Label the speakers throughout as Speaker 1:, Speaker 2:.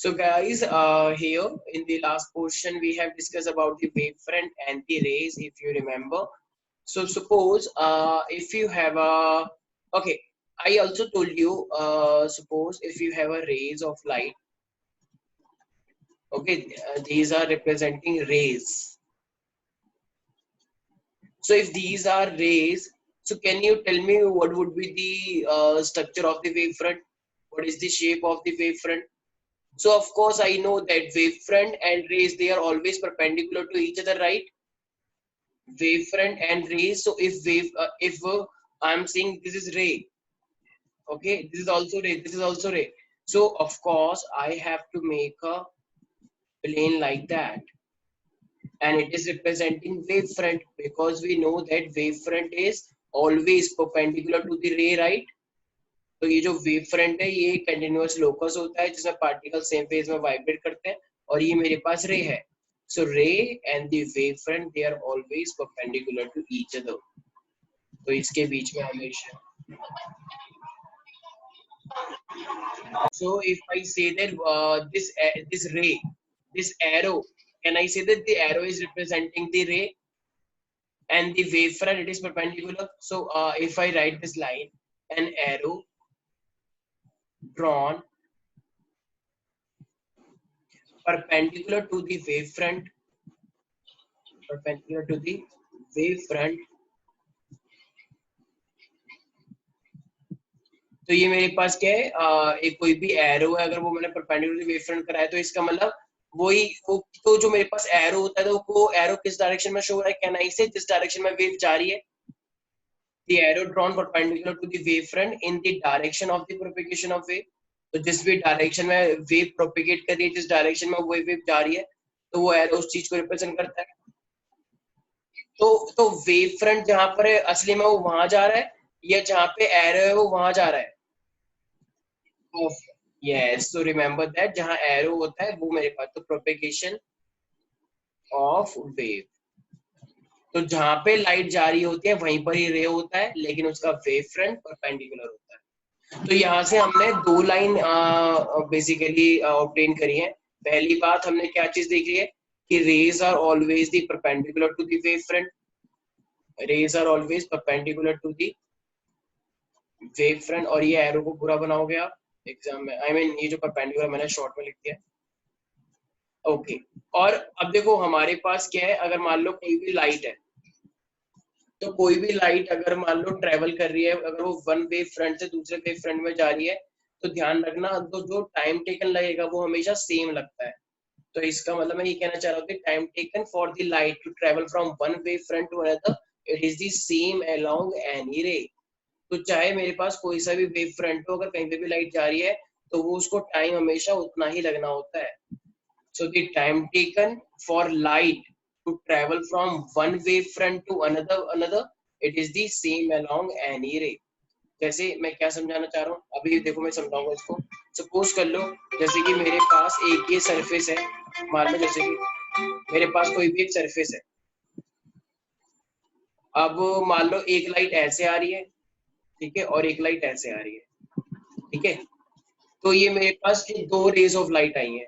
Speaker 1: So guys, here in the last portion we have discussed about the wavefront and the rays, if you remember. So suppose if you have a, okay, I also told you, suppose if you have a rays of light, okay, these are representing rays. So if these are rays, so can you tell me what would be the structure of the wavefront? What is the shape of the wavefront? So of course I know that wavefront and rays, they are always perpendicular to each other, right? Wavefront and rays. So if I'm saying this is ray, okay, this is also ray, this is also ray. So of course I have to make a plane like that, and it is representing wavefront because we know that wavefront is always perpendicular to the ray, right? तो ये जो wave front है ये continuous locus होता है जिसमें particle same phase में vibrate करते हैं, और ये मेरे पास रे है. So ray and the wave front they are always perpendicular to each other. तो इसके बीच में हमेशा, so if I say that this ray, this arrow, can I say that the arrow is representing the ray and the wave front it is perpendicular? So if I write this line, an arrow drawn perpendicular to the wavefront, perpendicular to the wavefront. तो ये मेरे पास क्या है, एक कोई भी arrow है, अगर वो मैंने परपेंडिकुलर वेवफ्रंट कराया तो इसका मतलब वही वो, तो जो मेरे पास एरो होता है तो वो एरो किस डायरेक्शन में शो हो रहा है, कैन आई से जिस डायरेक्शन में वेव जा रही है. The arrow drawn perpendicular to the wavefront in the direction of the propagation of wave. तो जिस भी डायरेक्शन में वेव प्रोपेगेट कर रही है, जिस डायरेक्शन में वो वेव जा रही है, तो वो एरो उस चीज को रिप्रेजेंट करता है. तो वेव फ्रंट जहां पर है असली में वो वहां जा रहा है, या जहां पे एरो है वो वहां जा रहा है. यस, तो रिमेंबर दैट जहां एरो होता है वो मेरे पास, तो प्रोपेगेशन ऑफ वेव, तो जहां पे लाइट जा रही होती है वहीं पर ही रे होता है, लेकिन उसका वेव फ्रंट परपेंडिकुलर होता है. तो यहाँ से हमने दो लाइन बेसिकली ऑब्टेन करी है. पहली बात हमने क्या चीज देखी है कि rays are always the perpendicular to the wave front, rays are always perpendicular to the wave front. और ये एरो को पूरा बनाओगे आप एग्जाम में, आई मीन ये जो परपेंडिकुलर मैंने शॉर्ट में लिख दिया. ओके, और अब देखो हमारे पास क्या है, अगर मान लो कोई भी लाइट है, तो कोई भी लाइट अगर मान लो ट्रेवल कर रही है, अगर वो वन वेव फ्रंट से दूसरे वेव फ्रंट में जा रही है, तो ध्यान रखना तो जो टाइम टेकन लगेगा वो हमेशा सेम लगता है. तो इसका मतलब मैं ये कहना चाह रहा हूँ कि time taken for the light to travel from one wave front to another, it is the same along any ray. तो चाहे मेरे पास कोई सा भी वेव फ्रंट हो, अगर कहीं पे भी लाइट जा रही है तो वो उसको टाइम हमेशा उतना ही लगना होता है. So the time taken for light to travel from one wave front to another, it is the same along any ray. जैसे मैं क्या समझाना चाह रहा हूँ, अभी देखो मैं समझाऊंगा इसको. सपोज कर लो जैसे कि मेरे पास एक ये सरफेस है, मान लो जैसे कि मेरे पास कोई भी एक सरफेस है. अब मान लो एक लाइट ऐसे आ रही है, ठीक है, और एक लाइट ऐसे आ रही है, ठीक है. तो ये मेरे पास दो रेज ऑफ लाइट आई हैं.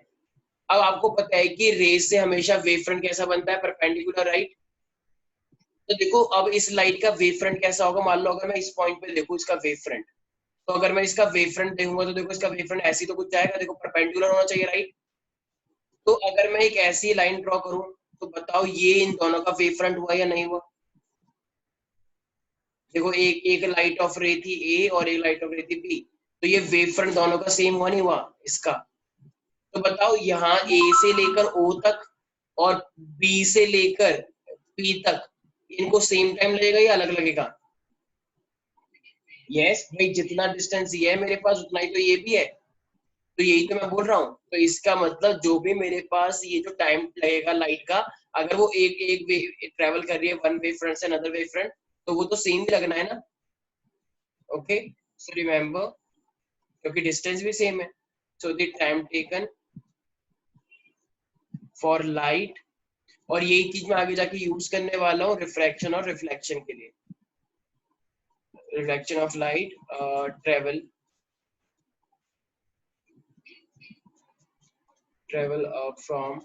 Speaker 1: अब आपको पता है कि रेज से हमेशा वेव फ्रंट कैसा बनता है, परपेंडिकुलर, राइट. तो देखो अब इस लाइट का वेव फ्रंट कैसा होगा, मान लो अगर मैं इस पॉइंट पे देखूं इसका वेव फ्रंट, तो अगर मैं इसका वेव फ्रंट देखूंगा तो देखो इसका वेव फ्रंट ऐसी तो कुछ जाएगा, देखो परपेंडिकुलर होना चाहिए, राइट. तो अगर मैं एक ऐसी लाइन ड्रॉ करूं तो बताओ ये इन दोनों का वेव फ्रंट हुआ या नहीं हुआ. देखो एक एक लाइट ऑफ रे थी ए और एक लाइट ऑफ रे थी बी, तो ये वेव फ्रंट दोनों का सेम हुआ नहीं हुआ इसका. तो बताओ यहाँ ए से लेकर ओ तक और बी से लेकर पी तक इनको सेम टाइम लगेगा या अलग लगेगा. यस भाई, जितना डिस्टेंस ये है मेरे पास उतना ही तो ये भी है. तो यही तो मैं बोल रहा हूँ. तो इसका मतलब जो भी मेरे पास ये जो टाइम लगेगा लाइट का, अगर वो एक एक वेव ट्रेवल कर रही है वन वेव फ्रंट से अनदर वेव फ्रंट, तो वो तो सेम ही लगना है ना. ओके, सो रिमेम्बर, क्योंकि डिस्टेंस भी सेम है. So the time taken for light, और यही चीज मैं आगे जाके यूज करने वाला हूँ रिफ्रैक्शन और रिफ्लेक्शन के लिए. Reflection of light travel travel from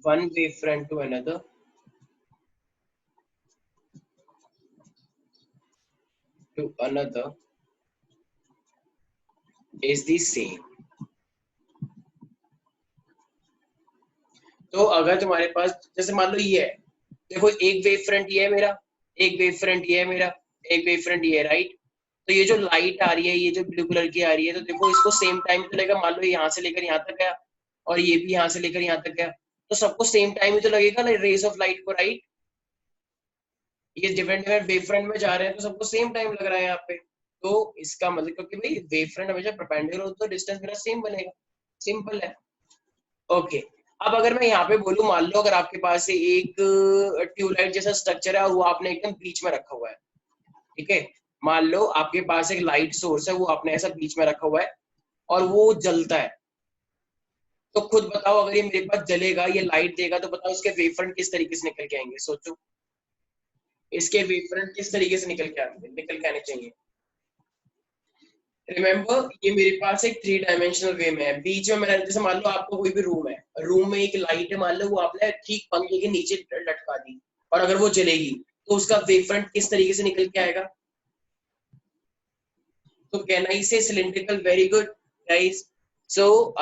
Speaker 1: one wavefront to another is the same. तो अगर तुम्हारे पास जैसे मान लो ये है, देखो एक वेव फ्रंट ये है मेरा, एक वेव फ्रंट ये है मेरा, एक वेव फ्रंट ये है, राइट। तो ये जो लाइट आ रही है, ये जो ब्लू कलर की आ रही है, तो देखो इसको सेम टाइम तो लगेगा। मान लो यहाँ से लेकर यहाँ तक गया और ये भी यहाँ से लेकर यहाँ तक गया, तो सबको सेम टाइम ही तो लगेगा रेज ऑफ लाइट को, राइट। ये डिफरेंट डिफरेंट वेव फ्रंट में जा रहे हैं तो सबको सेम टाइम लग रहा है यहाँ पे। तो इसका मतलब, क्योंकि भाई वेव फ्रंट हमेशा परपेंडिकुलर हो तो डिस्टेंस मेरा सेम बनेगा, सिंपल है। ओके, अब अगर मैं यहाँ पे बोलूँ, मान लो अगर आपके पास से एक ट्यूबलाइट जैसा स्ट्रक्चर है और वो आपने एकदम बीच में रखा हुआ है, ठीक है। मान लो आपके पास एक लाइट सोर्स है, वो आपने ऐसा बीच में रखा हुआ है और वो जलता है, तो खुद बताओ अगर ये मेरे पास जलेगा, ये लाइट देगा, तो बताओ इसके वेव फ्रंट किस तरीके से निकल के आएंगे, सोचो इसके वेव फ्रंट किस तरीके से निकल के आने चाहिए। रिमेम्बर, ये मेरे पास एक 3 डायमेंशनल वे में है, बीच में मैंने, जैसे मान लो आपको कोई भी रूम है, रूम में एक लाइट है, मान लो वो आपने ठीक पंखे के नीचे लटका दी, और अगर वो जलेगी तो उसका वेव फ्रंट किस तरीके से निकल के आएगा। तो कैन आई से cylindrical, very good guys. So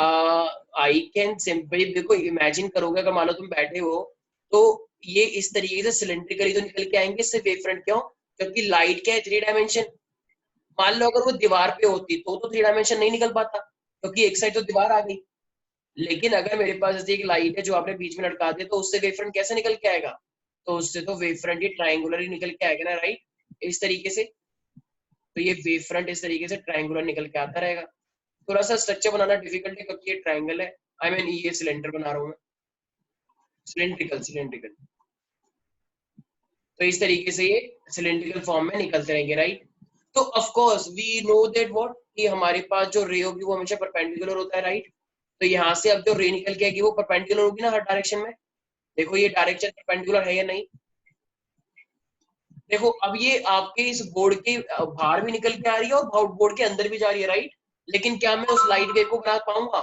Speaker 1: I can simply, देखो इमेजिन करोगे अगर मान लो तुम बैठे हो, तो ये इस तरीके से सिलिंड्रिकली तो निकल के आएंगे इससे वेव फ्रंट, क्यों, क्योंकि लाइट क्या है, 3 डायमेंशन। मान लो अगर वो दीवार पे होती तो 3 डायमेंशन नहीं निकल पाता, क्योंकि एक साइड तो दीवार आ गई। लेकिन अगर मेरे पास ऐसी एक लाइट है जो आपने बीच में लटका दी, तो उससे वेव फ्रंट कैसे निकल के आएगा, तो उससे तो वेव फ्रंट ये ट्रायंगुलर ही निकल के आएगा ना, राइट, इस तरीके से। तो ये वेव फ्रंट इस तरीके से ट्रायंगुलर निकल के आता रहेगा। थोड़ा सा स्ट्रक्चर बनाना डिफिकल्ट है क्योंकि ये ट्रायंगल है, आई मीन ये सिलेंडर बना रहा हूँ मैं, सिलेंड्रिकल। तो इस तरीके से ये सिलेंड्रिकल फॉर्म में निकलते रहेंगे, राइट। तो of course we know that what, कि हमारे पास जो रे होगी वो हमेशा परपेंडिकुलर होता है, राइट। तो यहाँ से अब जो रे निकल के आएगी वो परपेंडिकुलर होगी ना हर डायरेक्शन में। देखो ये डायरेक्शन परपेंडिकुलर है या नहीं। देखो अब ये आपके इस बोर्ड के बाहर भी निकल के आ रही है और बोर्ड के अंदर भी जा रही है, राइट। लेकिन क्या मैं उस लाइट वेव को बना पाऊंगा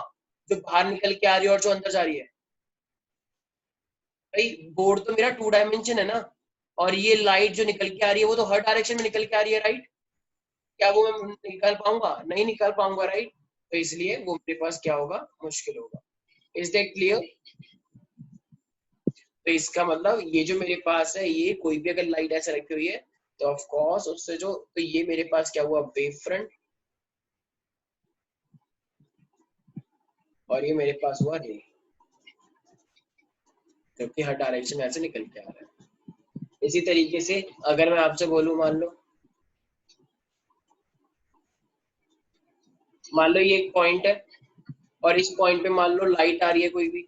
Speaker 1: जो बाहर निकल के आ रही है और जो अंदर जा रही है। भाई बोर्ड तो मेरा 2 डायमेंशन है ना, और ये लाइट जो निकल के आ रही है वो तो हर डायरेक्शन में निकल के आ रही है, राइट। क्या वो मैं निकाल पाऊंगा, नहीं निकाल पाऊंगा, राइट। तो इसलिए वो मेरे पास क्या होगा, मुश्किल होगा। Is that clear. तो इसका मतलब ये जो मेरे पास है, ये कोई भी अगर लाइट ऐसे रखी हुई है तो ऑफ कोर्स उससे जो, तो ये मेरे पास क्या हुआ, वेव फ्रंट, और ये मेरे पास हुआ रे, क्योंकि हर डायरेक्शन में ऐसे निकल के आ रहा है। इसी तरीके से अगर मैं आपसे बोलूं, मान लो ये एक पॉइंट है और इस पॉइंट पे मान लो लाइट आ रही है कोई भी,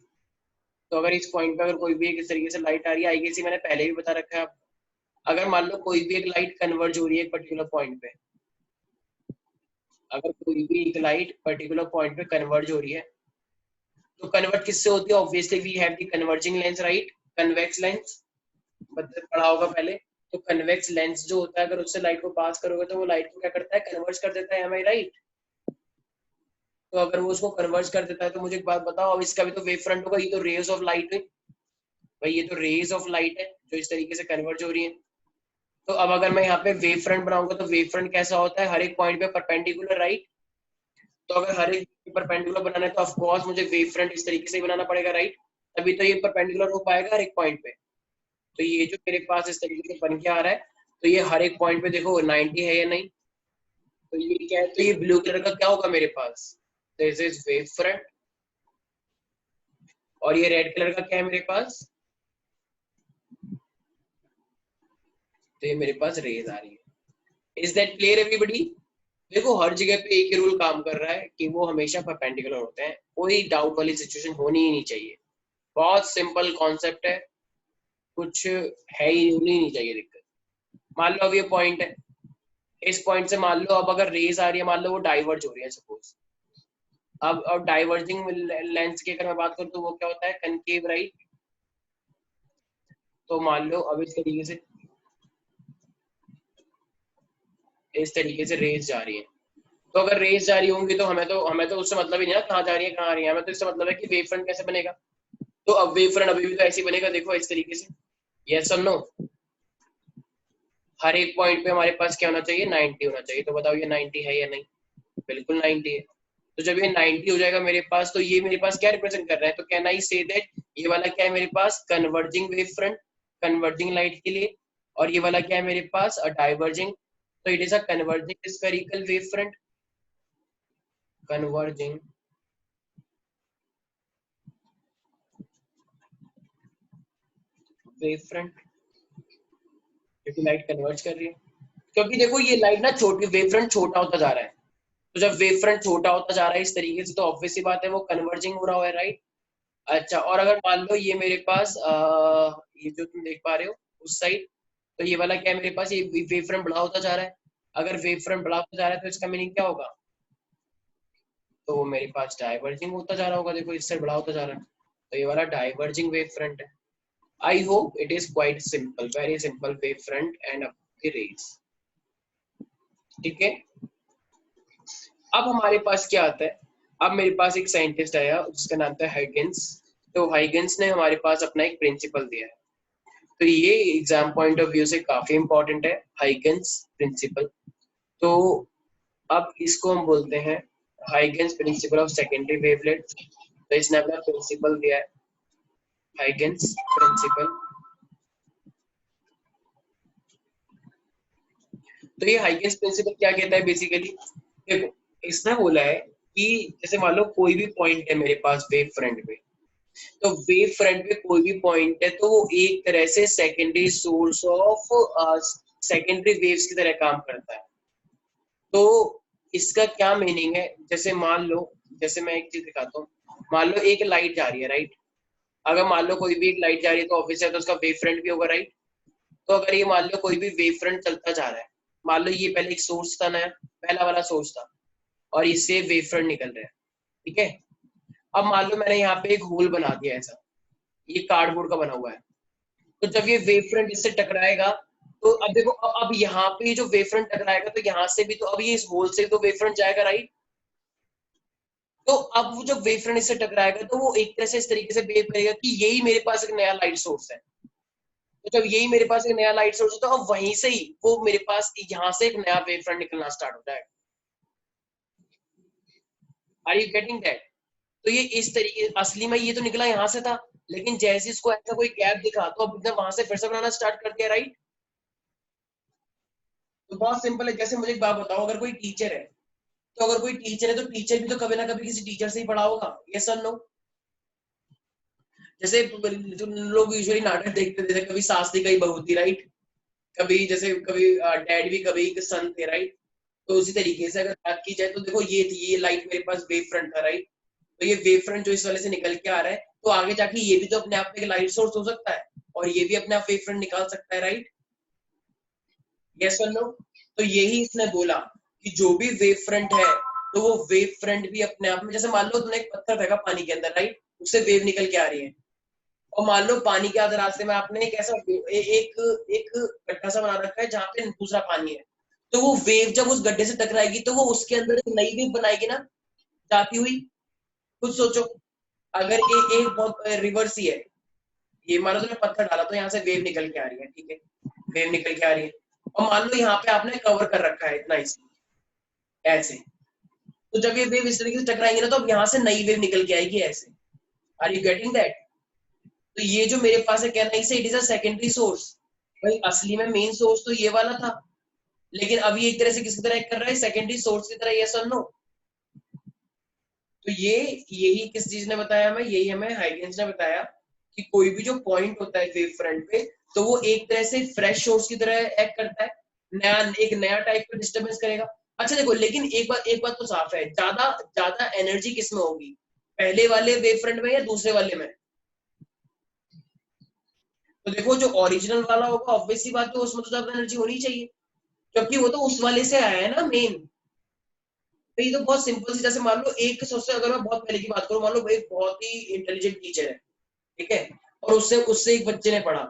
Speaker 1: तो अगर इस पॉइंट पे अगर कोई भी एक इस तरीके से लाइट आ रही है, आई गेस मैंने पहले भी बता रखा है आपको। अगर मान लो कोई भी एक लाइट कन्वर्ज हो रही है एक पर्टिकुलर पॉइंट पे, अगर कोई भी एक लाइट पर्टिकुलर पॉइंट पे कन्वर्ज हो रही है, तो कन्वर्ट किससे होती है, obviously we have the converging lens, right, convex lens, मतलब पढ़ा होगा पहले। तो कन्वेक्स लेंस जो होता है, अगर उससे लाइट को पास करोगे तो वो लाइट को क्या करता है, कन्वर्ज कर देता है, हमें, राइट। तो अगर वो उसको कन्वर्ज कर देता है तो मुझे एक बात बताओ, अब इसका भी तो वेव फ्रंट होगा, ये तो रेज ऑफ लाइट है भाई, ये तो रेज ऑफ लाइट है जो इस तरीके से कन्वर्ज हो रही है। तो अब अगर मैं यहाँ पे वेव फ्रंट बनाऊंगा तो वेव फ्रंट कैसा होता है, हर एक पॉइंट पे परपेंडिकुलर, राइट। तो अगर हर एक परपेंडिकुलर बनाना है तो ऑफ कोर्स मुझे वेव फ्रंट इस तरीके से ही बनाना पड़ेगा, राइट। तभी तो ये परपेंडिकुलर हो पाएगा हर एक पॉइंट पे। तो ये जो मेरे पास इस तरीके से बन के आ रहा है, तो ये हर एक पॉइंट पे देखो 90 है या नहीं। तो ये क्या है, तो ये ब्लू कलर का क्या होगा मेरे पास, दिस इज वेव फ्रंट। और ये रेड कलर का क्या है मेरे पास, तो ये मेरे पास रेज आ रही है। Is that clear everybody. देखो हर जगह पे एक ही रूल काम कर रहा है कि वो हमेशा परपेंडिकुलर होते हैं, कोई डाउट वाली सिचुएशन होनी ही नहीं चाहिए। बहुत सिंपल कॉन्सेप्ट है, कुछ है ही होनी ही नहीं चाहिए दिक्कत। मान लो अब ये पॉइंट है, इस पॉइंट से मान लो अब अगर रेज आ रही है, मान लो वो डाइवर्ज हो रही है सपोज। अब डाइवर्जिंग लेंस की अगर मैं बात करूँ तो वो क्या होता है, कनकेव, राइट। तो मान लो अब इस तरीके से रेज जा रही है, तो अगर रेस जा रही होंगी तो हमें तो उससे मतलब ही नहीं ना कहाँ जा रही है कहाँ आ रही है, हमें तो इससे मतलब है कि वेव फ्रंट कैसे बनेगा। तो अब वेव फ्रंट अभी भी तो ऐसे ही बनेगा, देखो इस तरीके से। यस और नो? हर एक पॉइंट पे हमारे पास क्या होना चाहिए, 90 होना चाहिए। तो बताओ ये 90 है या नहीं? बिल्कुल 90 है। तो जब ये 90 हो जाएगा मेरे पास, तो ये मेरे पास क्या रिप्रेजेंट कर रहा है, तो कैन आई से दैट ये वाला क्या है मेरे पास, converging wave front, converging light के लिए। और ये वाला क्या है मेरे पास, डाइवर्जिंग। तो it is a converging spherical wave front, converging wave front, क्योंकि लाइट कन्वर्ज कर रही है। क्योंकि देखो ये लाइट ना छोटी, वेव फ्रंट छोटा होता जा रहा है। तो जब वेव फ्रंट छोटा होता जा रहा है इस तरीके से, तो ऑब्वियस सी बात है वो कन्वर्जिंग हो रहा है, राइट। अच्छा, और अगर मान लो ये मेरे पास ये जो तुम देख पा रहे हो उस साइड, तो ये वाला क्या है मेरे पास, ये वेव फ्रंट बड़ा होता जा रहा है। अगर वेव फ्रंट बड़ा होता जा रहा है तो इसका मीनिंग क्या होगा, तो वो मेरे पास डाइवर्जिंग होता जा रहा होगा, देखो इससे बड़ा होता जा रहा है। तो ये वाला डाइवर्जिंग वेव फ्रंट है। I hope it is quite simple, very simple wave front and rays. ठीक है। अब हमारे पास क्या आता है, अब मेरे पास एक साइंटिस्ट आया जिसका नाम था हाइगन्स। तो हाइगन्स ने हमारे पास अपना एक प्रिंसिपल दिया है। तो ये एग्जाम पॉइंट ऑफ व्यू से काफी इंपॉर्टेंट है, हाइगन्स प्रिंसिपल। तो अब इसको हम बोलते हैं Huygens principle of secondary wavelet. तो इसने अपना प्रिंसिपल दिया है, हाइगन्स प्रिंसिपल। तो ये हाइगन्स प्रिंसिपल क्या कहता है बेसिकली, देखो इसने बोला है कि जैसे मान लो कोई भी पॉइंट है मेरे पास वेव फ्रंट पे, तो वेव फ्रंट पे कोई भी पॉइंट है तो वो एक तरह से secondary source of secondary waves की तरह काम करता है। तो इसका क्या मीनिंग है, जैसे मान लो, जैसे मैं एक चीज दिखाता हूँ, मान लो एक लाइट जा रही है, राइट। अगर मान लो कोई भी एक लाइट जा रही है तो ऑब्वियसली है तो उसका वेव फ्रंट भी होगा, राइट। तो अगर ये मान लो कोई भी वेव फ्रंट चलता जा रहा है, मान लो ये पहले एक सोर्स था नया, पहला वाला सोर्स था, और इससे वेव फ्रंट निकल रहा है, ठीक है। अब मान लो मैंने यहाँ पे एक होल बना दिया ऐसा, ये कार्डबोर्ड का बना हुआ है। तो जब ये वेव फ्रंट इससे टकराएगा, तो अब देखो अब यहाँ पे जो वेव फ्रंट टकराएगा तो यहाँ से भी, तो अब ये इस होल से तो वेव फ्रंट जाएगा, राइट। तो अब वो जब वेव फ्रंट इससे टकराएगा तो वो एक तरह से इस तरीके से बिहेव करेगा कि यही मेरे पास एक नया लाइट सोर्स है। तो जब यही मेरे पास एक नया लाइट सोर्स है तो अब वहीं से ही वो मेरे पास यहाँ से एक नया वेव फ्रंट निकलना स्टार्ट हो जाएगा। Are you getting that? तो ये इस तरीके, असली में ये तो निकला यहाँ से था, लेकिन जैसे इसको ऐसा कोई गैप दिखा तो अब इसने वहां से फिर से बनाना स्टार्ट कर दिया, राइट। तो बहुत सिंपल है। जैसे मुझे एक बात बताओ, अगर कोई टीचर है, तो अगर कोई टीचर है तो टीचर भी तो कभी ना कभी किसी टीचर से ही पढ़ा होगा, ये सर नो। जैसे जो लोग यूजुअली नाटक देखते थे, कभी सास थी कभी बहू थी, राइट। कभी जैसे कभी डैड भी कभी सन थे, राइट। तो उसी तरीके से अगर बात की जाए तो देखो ये थी, ये लाइट मेरे पास वेव फ्रंट था, राइट। तो ये वेव फ्रंट जो इस वाले से निकल के आ रहा है, तो आगे जाके ये भी तो अपने आप में एक लाइट सोर्स हो सकता है, और ये भी अपने आप वेव फ्रंट निकाल सकता है, राइट। यस और नो? तो यही इसने बोला कि जो भी वेव फ्रंट है, तो वो वेव फ्रंट भी अपने आप में, जैसे मान लो तुमने एक पत्थर फेंका पानी के अंदर, राइट, उससे वेव निकल के आ रही है। और मान लो पानी के आधे रास्ते में आपने एक ऐसा एक एक गड्ढा सा बना रखा है जहाँ पे दूसरा पानी है, तो वो वेव जब उस गड्ढे से टकराएगी तो वो उसके अंदर एक नई वेव बनाएगी ना, जाती हुई। खुद सोचो, अगर एक बहुत रिवर्स ही है, ये मान लो तुमने पत्थर डाला तो यहाँ से वेव निकल के आ रही है, ठीक है, वेव निकल के आ रही है। और मान लो यहाँ पे आपने कवर कर रखा है इतना इस ऐसे, तो जब ये वेव इस तरीके से टकराएंगे ना, तो अब यहाँ से नई वेव निकल के आएगी ऐसे। Are you getting that? तो ये जो मेरे पास है, कहना इसे it is a secondary source. भाई असली में मेन सोर्स तो ये वाला था, लेकिन अभी एक तरह से किसकी तरह कर रहा है, सेकेंडरी सोर्स की तरह, यस और नो? तो ये यही किस चीज ने बताया हमें, यही हमें हाइगन्स ने बताया कि कोई भी जो पॉइंट होता है वेव फ्रंट पे, तो वो एक तरह से फ्रेश सोर्स की तरह एक्ट करता है, नया एक नया टाइप का डिस्टर्बेंस करेगा। अच्छा देखो, लेकिन एक बात तो साफ है, ज्यादा ज्यादा एनर्जी किस में होगी, पहले वाले वेव फ्रंट में या दूसरे वाले में? तो देखो जो ओरिजिनल वाला होगा ऑब्वियसली बात है उसमें तो ज्यादा एनर्जी होनी चाहिए, क्योंकि वो तो उस वाले से आया है ना मेन। तो ये तो बहुत सिंपल सी, जैसे मान लो एक सबसे, अगर मैं बहुत पहले की बात करूं, मान लो एक बहुत ही इंटेलिजेंट टीचर है, ठीक है, और उससे उससे एक बच्चे ने पढ़ा।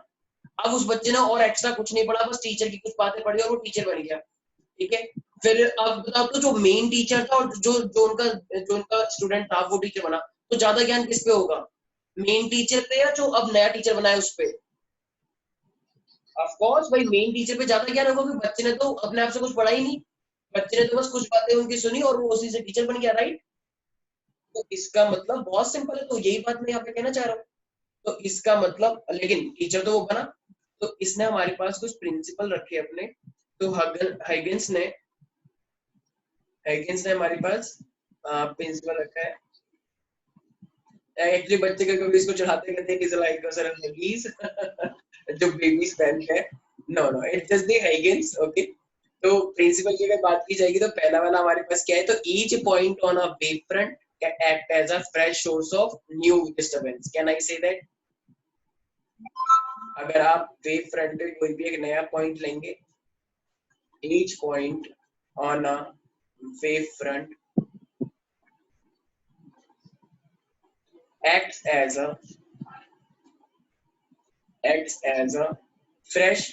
Speaker 1: अब उस बच्चे ने और एक्स्ट्रा कुछ नहीं पढ़ा, बस टीचर की कुछ बातें पढ़ी और वो टीचर बन गया, ठीक है। फिर अब बताओ तो जो मेन टीचर था और जो उनका स्टूडेंट था वो टीचर बना, तो ज्यादा ज्ञान किस पे होगा, मेन टीचर पे या जो अब नया टीचर बना है उस पे? ऑफ कोर्स भाई मेन टीचर पे ज्यादा ज्ञान होगा, क्योंकि बच्चे ने तो अपने आप से कुछ पढ़ा ही नहीं, बच्चे ने तो बस कुछ बातें उनकी सुनी और वो उसी से टीचर बन गया, राइट? तो इसका मतलब बहुत सिंपल है, तो यही बात मैं यहाँ पे कहना चाह रहा हूँ। तो इसका मतलब लेकिन टीचर तो वो बना, तो इसने हमारे पास कुछ प्रिंसिपल रखे अपने। तो हैगिंस ने हमारे पास प्रिंसिपल रखा है। एक्चुअली बच्चे का कभी इसको चढ़ाते कहते हैं लाइक सर हगीज जो बेबीज पहनते हैं। No no it's just the Huygens, okay. तो प्रिंसिपल की अगर बात की जाएगी तो पहला वाला हमारे पास क्या है, तो each point on a wave front can act as a fresh source of new disturbance. Can I say that? अगर आप वेव फ्रंट पे कोई भी एक नया पॉइंट लेंगे, each point on a wave front acts as a fresh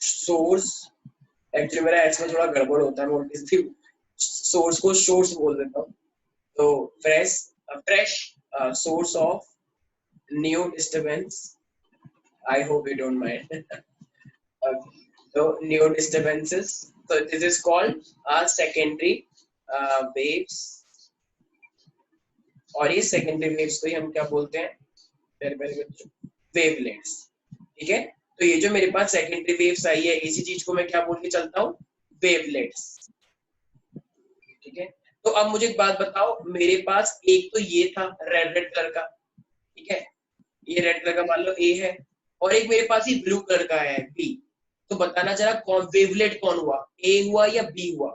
Speaker 1: source। Actually मेरा H में थोड़ा गड़बड़ होता है, मैं उल्टी सोर्स को सोर्स बोल देता हूँ। तो fresh source of new disturbance. I hope you don't mind. तो new disturbances, so this is called secondary waves। और ये सेकेंडरी वेव्स को ही हम क्या बोलते हैं, वेवलेट्स। ठीक है, तो ये जो मेरे पास सेकेंडरी वेव्स आई है, इसी चीज को मैं क्या बोल के चलता हूँ, वेवलेट्स। ठीक है, तो अब मुझे एक बात बताओ, मेरे पास एक तो ये था रेड रेड कलर का, ठीक है, ये रेड कलर का मान लो ए है, और एक मेरे पास ही ब्लू कलर का है बी। तो बताना जरा कौन वेवलेट कौन हुआ, ए हुआ या बी हुआ?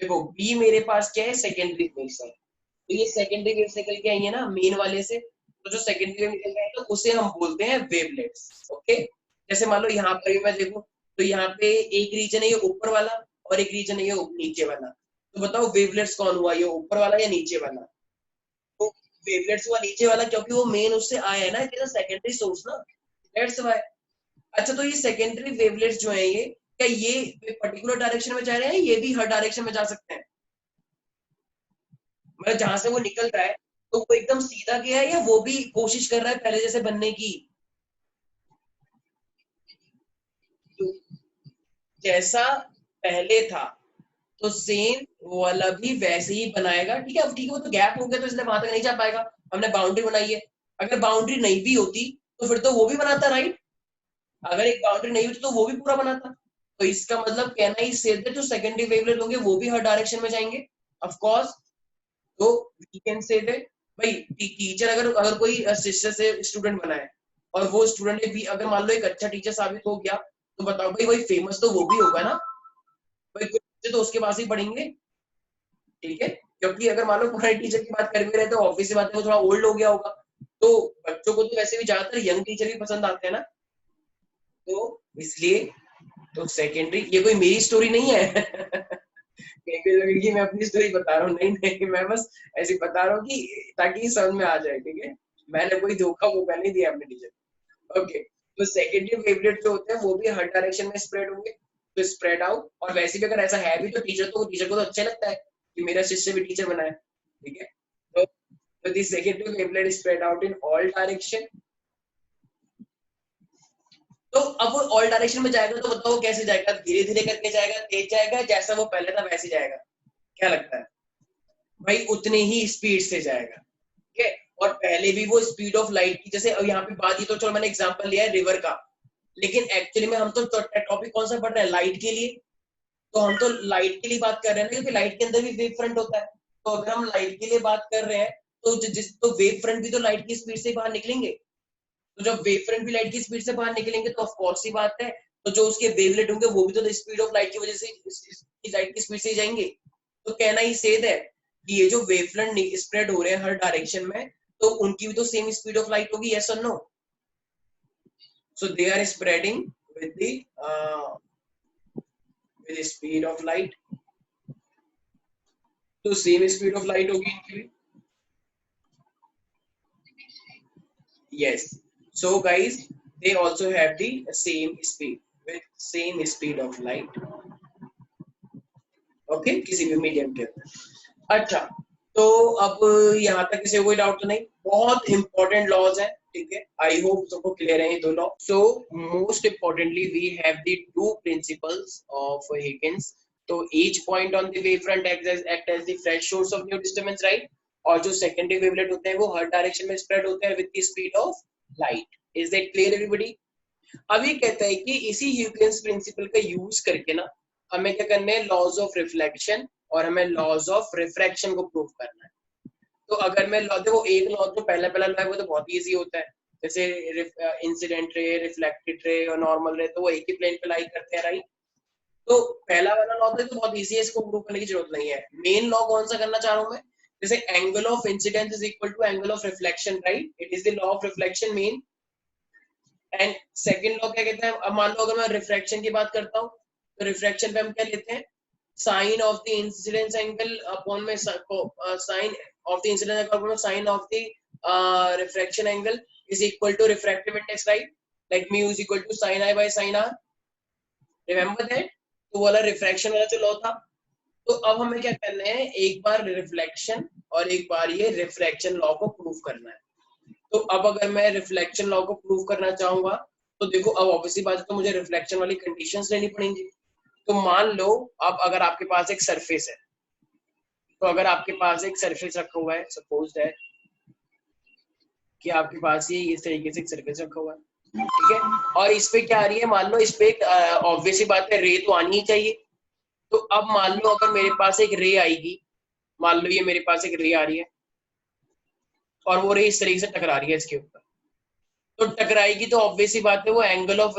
Speaker 1: देखो बी मेरे पास क्या है, सेकेंडरी वेव्स है, तो ये सेकेंडरी वेव्स निकल के आई है ना मेन वाले से, तो जो सेकेंडरी वेव निकल के आई तो उसे हम बोलते हैं वेवलेट्स। ओके, जैसे मान लो यहाँ पर मैं देखूं, तो यहाँ पे एक रीजन है ये ऊपर वाला और एक रीजन है ये नीचे वाला, तो बताओ वेवलेट्स कौन हुआ, ये ऊपर वाला या नीचे वाला? तो वेवलेट्स हुआ नीचे वाला, क्योंकि वो मेन उससे आया है ना, it is a secondary source ना, दैट्स व्हाई। अच्छा, तो ये सेकेंडरी वेवलेट्स जो है ये क्या ये पर्टिकुलर डायरेक्शन में जा रहे हैं, ये भी हर डायरेक्शन में जा सकते हैं? मतलब जहां से वो निकल रहा है तो वो एकदम सीधा गया है या वो भी कोशिश कर रहा है पहले जैसे बनने की? तो जैसा पहले था तो सेम वाला भी वैसे ही बनाएगा। ठीक है, अब ठीक है, वो तो गैप हो गया तो इसलिए वहां तक नहीं जा पाएगा, हमने बाउंड्री बनाई है। अगर बाउंड्री नहीं भी होती तो फिर तो वो भी बनाता, राइट? अगर एक बाउंड्री नहीं होती तो वो भी पूरा बनाता। तो इसका मतलब कहना ही सेफ है, जो सेकेंडरी वेवलेट होंगे वो भी हर डायरेक्शन में जाएंगे, ऑफ कोर्स। तो वी कैन से दैट भाई टीचर अगर अगर कोई शिष्य से स्टूडेंट बना है और वो स्टूडेंट भी अगर मान लो एक अच्छा टीचर साबित हो गया, तो बताओ भाई वही फेमस तो वो भी होगा ना भाई, कुछ बच्चे तो उसके पास ही पढ़ेंगे। ठीक है, क्योंकि अगर मान लो पुराने टीचर की बात कर भी रहे तो ऑब्वियस बात है वो थोड़ा ओल्ड हो गया होगा, तो बच्चों को तो वैसे भी ज्यादातर यंग टीचर भी पसंद आते हैं ना, तो इसलिए तो सेकेंडरी, ये कोई मेरी स्टोरी नहीं है कि मैं अपनी स्टोरी बता रहा हूँ, नहीं नहीं, मैं बस ऐसे बता रहा हूँ कि ताकि समझ में आ जाए। ठीक है, मैंने कोई धोखा वोखा नहीं दिया अपने टीचर। ओके, तो सेकेंडरी फेवरेट जो होते हैं वो भी हर डायरेक्शन में स्प्रेड होंगे, तो स्प्रेड आउट। और वैसे भी अगर ऐसा है भी तो टीचर को तो अच्छा लगता है कि मेरा शिष्य भी टीचर बना है। ठीक है, तो this secondary favourite spread out in all direction. तो अब वो ऑल डायरेक्शन में जाएगा तो बताओ कैसे जाएगा, धीरे धीरे करके जाएगा, तेज जाएगा, जैसा वो पहले था वैसे जाएगा? क्या लगता है भाई? उतने ही स्पीड से जाएगा। ठीक है, और पहले भी वो स्पीड ऑफ लाइट की, जैसे यहाँ पे बात, ये तो चलो मैंने एग्जांपल लिया है रिवर का, लेकिन एक्चुअली में हम तो टॉपिक कौन सा पढ़ रहे हैं, लाइट के लिए। तो हम तो लाइट के लिए बात कर रहे हैं ना, क्योंकि लाइट के अंदर भी वेव फ्रंट होता है। तो अगर हम लाइट के लिए बात कर रहे हैं तो तो वेव फ्रंट भी तो लाइट की स्पीड से बाहर निकलेंगे। तो जब वेव फ्रंट भी लाइट की स्पीड से बाहर निकलेंगे तो ऑफ कोर्स ही बात है, तो जो उसके वेवलेट होंगे वो भी तो स्पीड ऑफ लाइट की वजह से लाइट की स्पीड से ही जाएंगे। तो कहना ही सेद है कि ये जो वेवफ्रंट स्प्रेड हो रहे हैं हर डायरेक्शन में, तो उनकी भी तो सेम स्पीड ऑफ लाइट होगी, यस और no? So they are spreading with the speed of light, तो सेम स्पीड ऑफ लाइट होगी इनकी भी। Yes, so guys, they also have the same speed, with same speed of light. Okay, किसी भी medium के ऊपर। अच्छा, तो अब यहाँ तक किसी को कोई डाउट तो नहीं? बहुत इंपॉर्टेंट लॉज है, ठीक है, आई होप सबको क्लियर है ये दो law. So most importantly we have the two principles of Huygens. तो each point on the wave front act as the fresh source of new disturbance, right? और जो सेकेंडरी वेवलेट होते हैं वो हर डायरेक्शन में स्प्रेड होते हैं with the speed of light. Is that clear everybody? अब ये कहता है कि इसी ह्यूजेंस प्रिंसिपल का यूज करके ना हमें क्या करना है, लॉज ऑफ रिफ्लेक्शन और हमें लॉज ऑफ रिफ्रैक्शन को प्रूव करना है। तो अगर मैं लॉ, देखो एक लॉ जो पहला लॉ है वो तो बहुत इजी होता है, जैसे इंसिडेंट रे, रिफ्लेक्टेड रे और नॉर्मल रे, तो वो एक ही प्लेन पे लाई करते हैं, राइट? तो पहला वाला लॉ तो बहुत इजी है, इसको प्रूव करने की जरूरत नहीं है। मेन लॉ कौन सा करना चाह रहा हूं मैं, जैसे angle of incidence is equal to angle of reflection, right? It is the law of reflection मेन। एंड सेकंड लॉ क्या कहता है, अब मान लो अगर मैं रिफ्रैक्शन की बात करता हूँ, तो रिफ्रैक्शन पे हम क्या लेते हैं, sine of the incidence angle upon में sine of the incidence angle upon sine of the refraction angle is equal to refractive index, right? Like mu is equal to sine i by sine r, remember that? तो वाला refraction वाला जो law था। तो अब हमें क्या करना है, एक बार रिफ्लेक्शन और एक बार ये रिफ्रैक्शन लॉ को प्रूव करना है। तो अब अगर मैं रिफ्लेक्शन लॉ को प्रूव करना चाहूंगा, तो देखो अब ऑब्वियसली बात है, तो मुझे रिफ्लेक्शन वाली कंडीशंस लेनी पड़ेंगी। तो मान लो अब अगर आपके पास एक सरफेस है, तो अगर आपके पास एक सरफेस रखा हुआ है, सपोज दैट कि आपके पास ये इस तरीके से एक सरफेस रखा हुआ है, ठीक है, और इस पे क्या आ रही है, मान लो इस पे एक ऑब्वियसली बात है रे तो आनी ही चाहिए। तो अब मान लो अगर मेरे पास एक रे आएगी, मान लो ये मेरे पास एक रे आ रही है और वो रे इस तरीके से टकरा रही है इसके ऊपर, तो टकराएगी तो ऑब्वियसली बात है वो एंगल ऑफ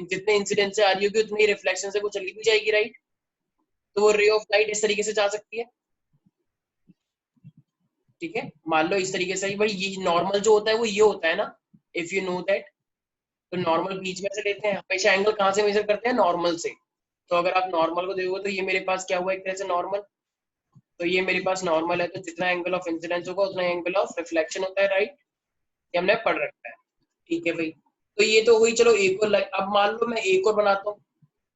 Speaker 1: जितने इंसिडेंट से आ रही होगी उतनी रिफ्लेक्शन से वो चली भी जाएगी, राइट? तो वो रे ऑफ लाइट इस तरीके से जा सकती है, ठीक है, मान लो इस तरीके से। भाई ये नॉर्मल जो होता है वो ये होता है ना, इफ यू नो दैट। तो नॉर्मल बीच में से लेते हैं, हमेशा एंगल कहाँ से मेजर करते हैं, नॉर्मल से। तो अगर आप नॉर्मल को देखोगे तो ये मेरे पास क्या हुआ, एक तरह से नॉर्मल। तो ये मेरे पास नॉर्मल है, तो जितना एंगल ऑफ इंसिडेंस होगा उतना एंगल ऑफ रिफ्लेक्शन होता है, राइट? ये हमने पढ़ रखा है, ठीक है भाई। तो ये तो हुई, चलो एक और लाइट। अब मान लो मैं एक और बनाता हूँ,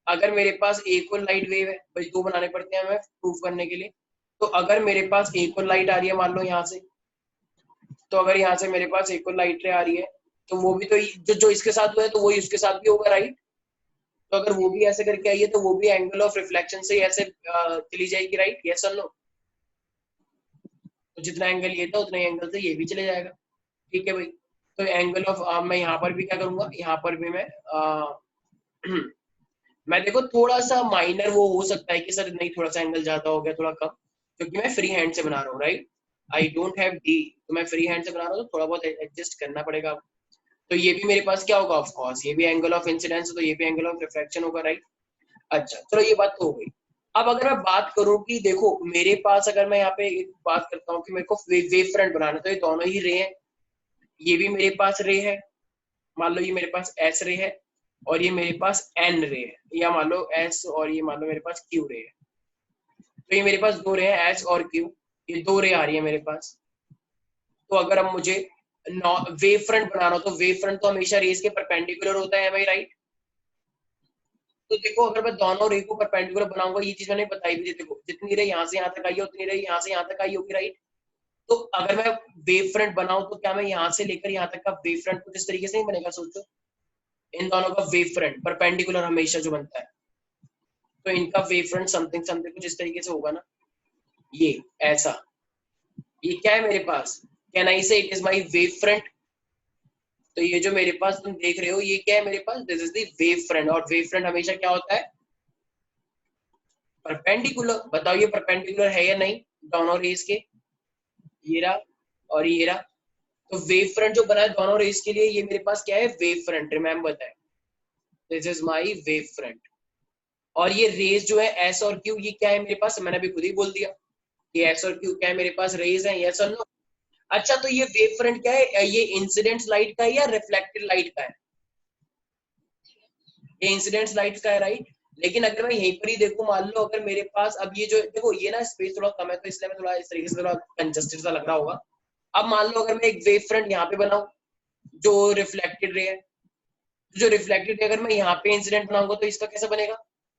Speaker 1: अगर मेरे पास एक और लाइट वेव है, भाई दो बनाने पड़ते हैं हमें प्रूफ करने के लिए। तो अगर मेरे पास एक और लाइट आ रही है, मान लो यहाँ से, तो अगर यहाँ से मेरे पास एक और लाइट रे आ रही है, तो वो भी तो जो इसके साथ हुआ है तो वही उसके साथ भी होगा, राइट? तो अगर वो भी ऐसे करके आई है तो वो भी एंगल ऑफ रिफ्लेक्शन से ऐसे चली जाएगी, राइट? यस और नो? तो जितना एंगल ये था उतने एंगल से ये भी चले जाएगा, ठीक है भाई। तो एंगल ऑफ मैं यहाँ पर भी क्या करूंगा, यहाँ पर भी मैं मैं देखो थोड़ा सा माइनर वो हो सकता है कि सर नहीं थोड़ा सा एंगल ज्यादा हो गया, थोड़ा कम, क्योंकि मैं फ्री हैंड से बना रहा हूँ, right? I don't have D, तो मैं फ्री हैंड से बना रहा हूँ, तो थोड़ा बहुत एडजस्ट करना पड़ेगा। तो ये भी मेरे पास क्या होगा, ऑफ कोर्स ये भी एंगल ऑफ इंसिडेंस, तो ये भी एंगल ऑफ रिफ्रैक्शन होगा, राइट? अच्छा चलो ये बात तो हो गई। अब अगर मैं बात करूं कि देखो मेरे पास, अगर मैं यहाँ पे एक बात करता हूँ कि मेरे को वेव फ्रंट बनाना, तो ये दोनों ही रे हैं, ये भी मेरे पास रे है, मान लो ये मेरे पास एस रे है और ये मेरे पास एन रे है, या मान लो एस और ये मान लो मेरे पास क्यू रे है। तो ये मेरे पास दो रे हैं, एस और क्यू, ये दो रे आ रही है मेरे पास। तो अगर अब मुझे वेव फ्रंट बनाना हो, तो वेव फ्रंट तो हमेशा रेस के परपेंडिकुलर होता है भाई, राइट? तो देखो अगर मैं दोनों रे को परपेंडिकुलर बनाऊंगा, ये चीज मैंने बताई भी थी, देखो जितनी रे यहाँ से यहाँ तक आई है उतनी रे यहाँ से यहाँ तक आई होगी, राइट? तो अगर मैं वेव फ्रंट बनाऊं तो क्या मैं यहाँ से लेकर यहाँ तक का वेव फ्रंट कुछ इस तरीके से नहीं बनेगा, सोचो। इन दोनों का वेव फ्रंट परपेंडिकुलर हमेशा जो बनता है, तो इनका वेव फ्रंट समथिंग समथिंग कुछ इस तरीके से होगा ना, ये ऐसा। ये क्या है मेरे पास, कैन आई से it is my wave front? तो ये जो मेरे पास तुम देख रहे हो ये क्या है मेरे पास, this is the wave front. और वेव फ्रंट हमेशा क्या होता है, परपेंडिकुलर। बताओ ये परपेंडिकुलर है या नहीं दोनों रेस के, ये रहा और ये रहा। तो वेव फ्रंट जो बना है दोनों रेस के लिए, ये मेरे पास क्या है, wave front, remember that this is my wave front. और ये रेस जो है एस और क्यू, ये क्या है मेरे पास, मैंने अभी खुद ही बोल दिया, ये एस और क्यू क्या है मेरे पास, रेस है, यस और नो? अच्छा तो ये वेव फ्रंट क्या है, ये इंसिडेंट लाइट का है या रिफ्लेक्टेड लाइट का है? ये इंसिडेंट लाइट का है, राइट? लेकिन अगर मैं यहीं पर ही देखूं, मान लो अगर मेरे पास अब ये जो देखो ये ना स्पेस थोड़ा कम है, तो इसलिए मैं थोड़ा इस तरीके से थोड़ा कंजस्टेड सा लग रहा होगा। अब मान लो अगर मैं एक वेव फ्रंट यहाँ पे बनाऊं जो रिफ्लेक्टेड रे है, जो रिफ्लेक्टेड रे अगर मैं यहाँ पे इंसिडेंट बनाऊंगा तो इसका कैसा बनेगा,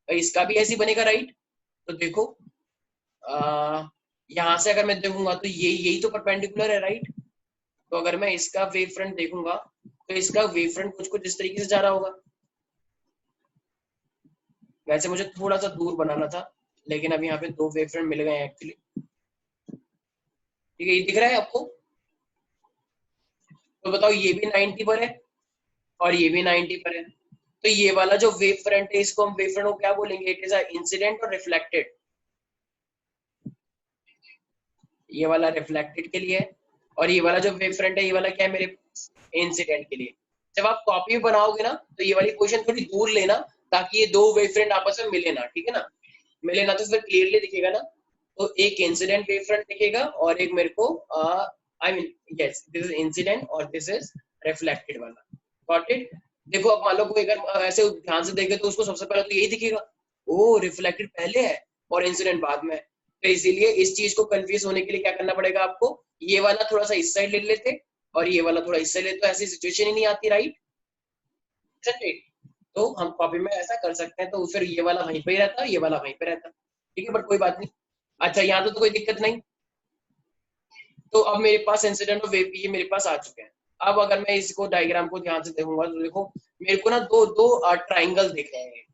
Speaker 1: तो इसका भी ऐसे बनेगा, राइट? तो देखो यहाँ से अगर मैं देखूंगा तो ये यही तो परपेंडिकुलर है, राइट। तो अगर मैं इसका वेव फ्रंट देखूंगा तो इसका वेव फ्रंट कुछ कुछ इस तरीके से जा रहा होगा। वैसे मुझे थोड़ा सा दूर बनाना था, लेकिन अब यहाँ पे दो वेव फ्रंट मिल गए हैं एक्चुअली। ठीक है, ये दिख रहा है आपको? तो बताओ, ये भी 90 पर है और ये भी 90 पर है। तो ये वाला जो वेव फ्रंट है, इसको हम वेव फ्रंट को क्या बोलेंगे? इट इज अ इंसिडेंट और रिफ्लेक्टेड। ये वाला रिफ्लेक्टेड के लिए है, और ये वाला जो वेव फ्रंट है, ये वाला क्या है मेरे? इंसिडेंट के लिए। जब आप कॉपी बनाओगे ना तो ये वाली पोर्शन थोड़ी दूर लेना, ताकि ये दो वेव फ्रंट आपस में मिले ना, ठीक है ना। मिले ना तो फिर क्लियरली दिखेगा ना। तो एक इंसिडेंट वेव फ्रंट दिखेगा और एक मेरे को I mean yes, this is incident और दिस इज रिफ्लेक्टेड वाला। Got it? देखो, अब मान लो कोई अगर ऐसे ध्यान से देखे तो उसको सबसे पहले तो यही दिखेगा, ओ रिफ्लेक्टेड पहले है और इंसिडेंट बाद में है। तो इसीलिए इस चीज को कंफ्यूज होने के लिए क्या करना पड़ेगा आपको? ये वाला थोड़ा सा इस साइड ले लेते और ये वाला थोड़ा इस साइड ले, तो ऐसी सिचुएशन ही नहीं आती, राइट। तो हम कॉपी में ऐसा कर सकते हैं, तो फिर ये वाला वहीं पे ही रहता, ये वाला वहीं पे रहता। ठीक है, बट कोई बात नहीं। अच्छा, यहाँ तो कोई दिक्कत नहीं। तो अब मेरे पास इंसिडेंट और वेव ये मेरे पास आ चुके हैं। अब अगर मैं इसको डायग्राम को ध्यान से देखूंगा तो देखो, मेरे को ना दो दो ट्राइंगल दिख रहे हैं।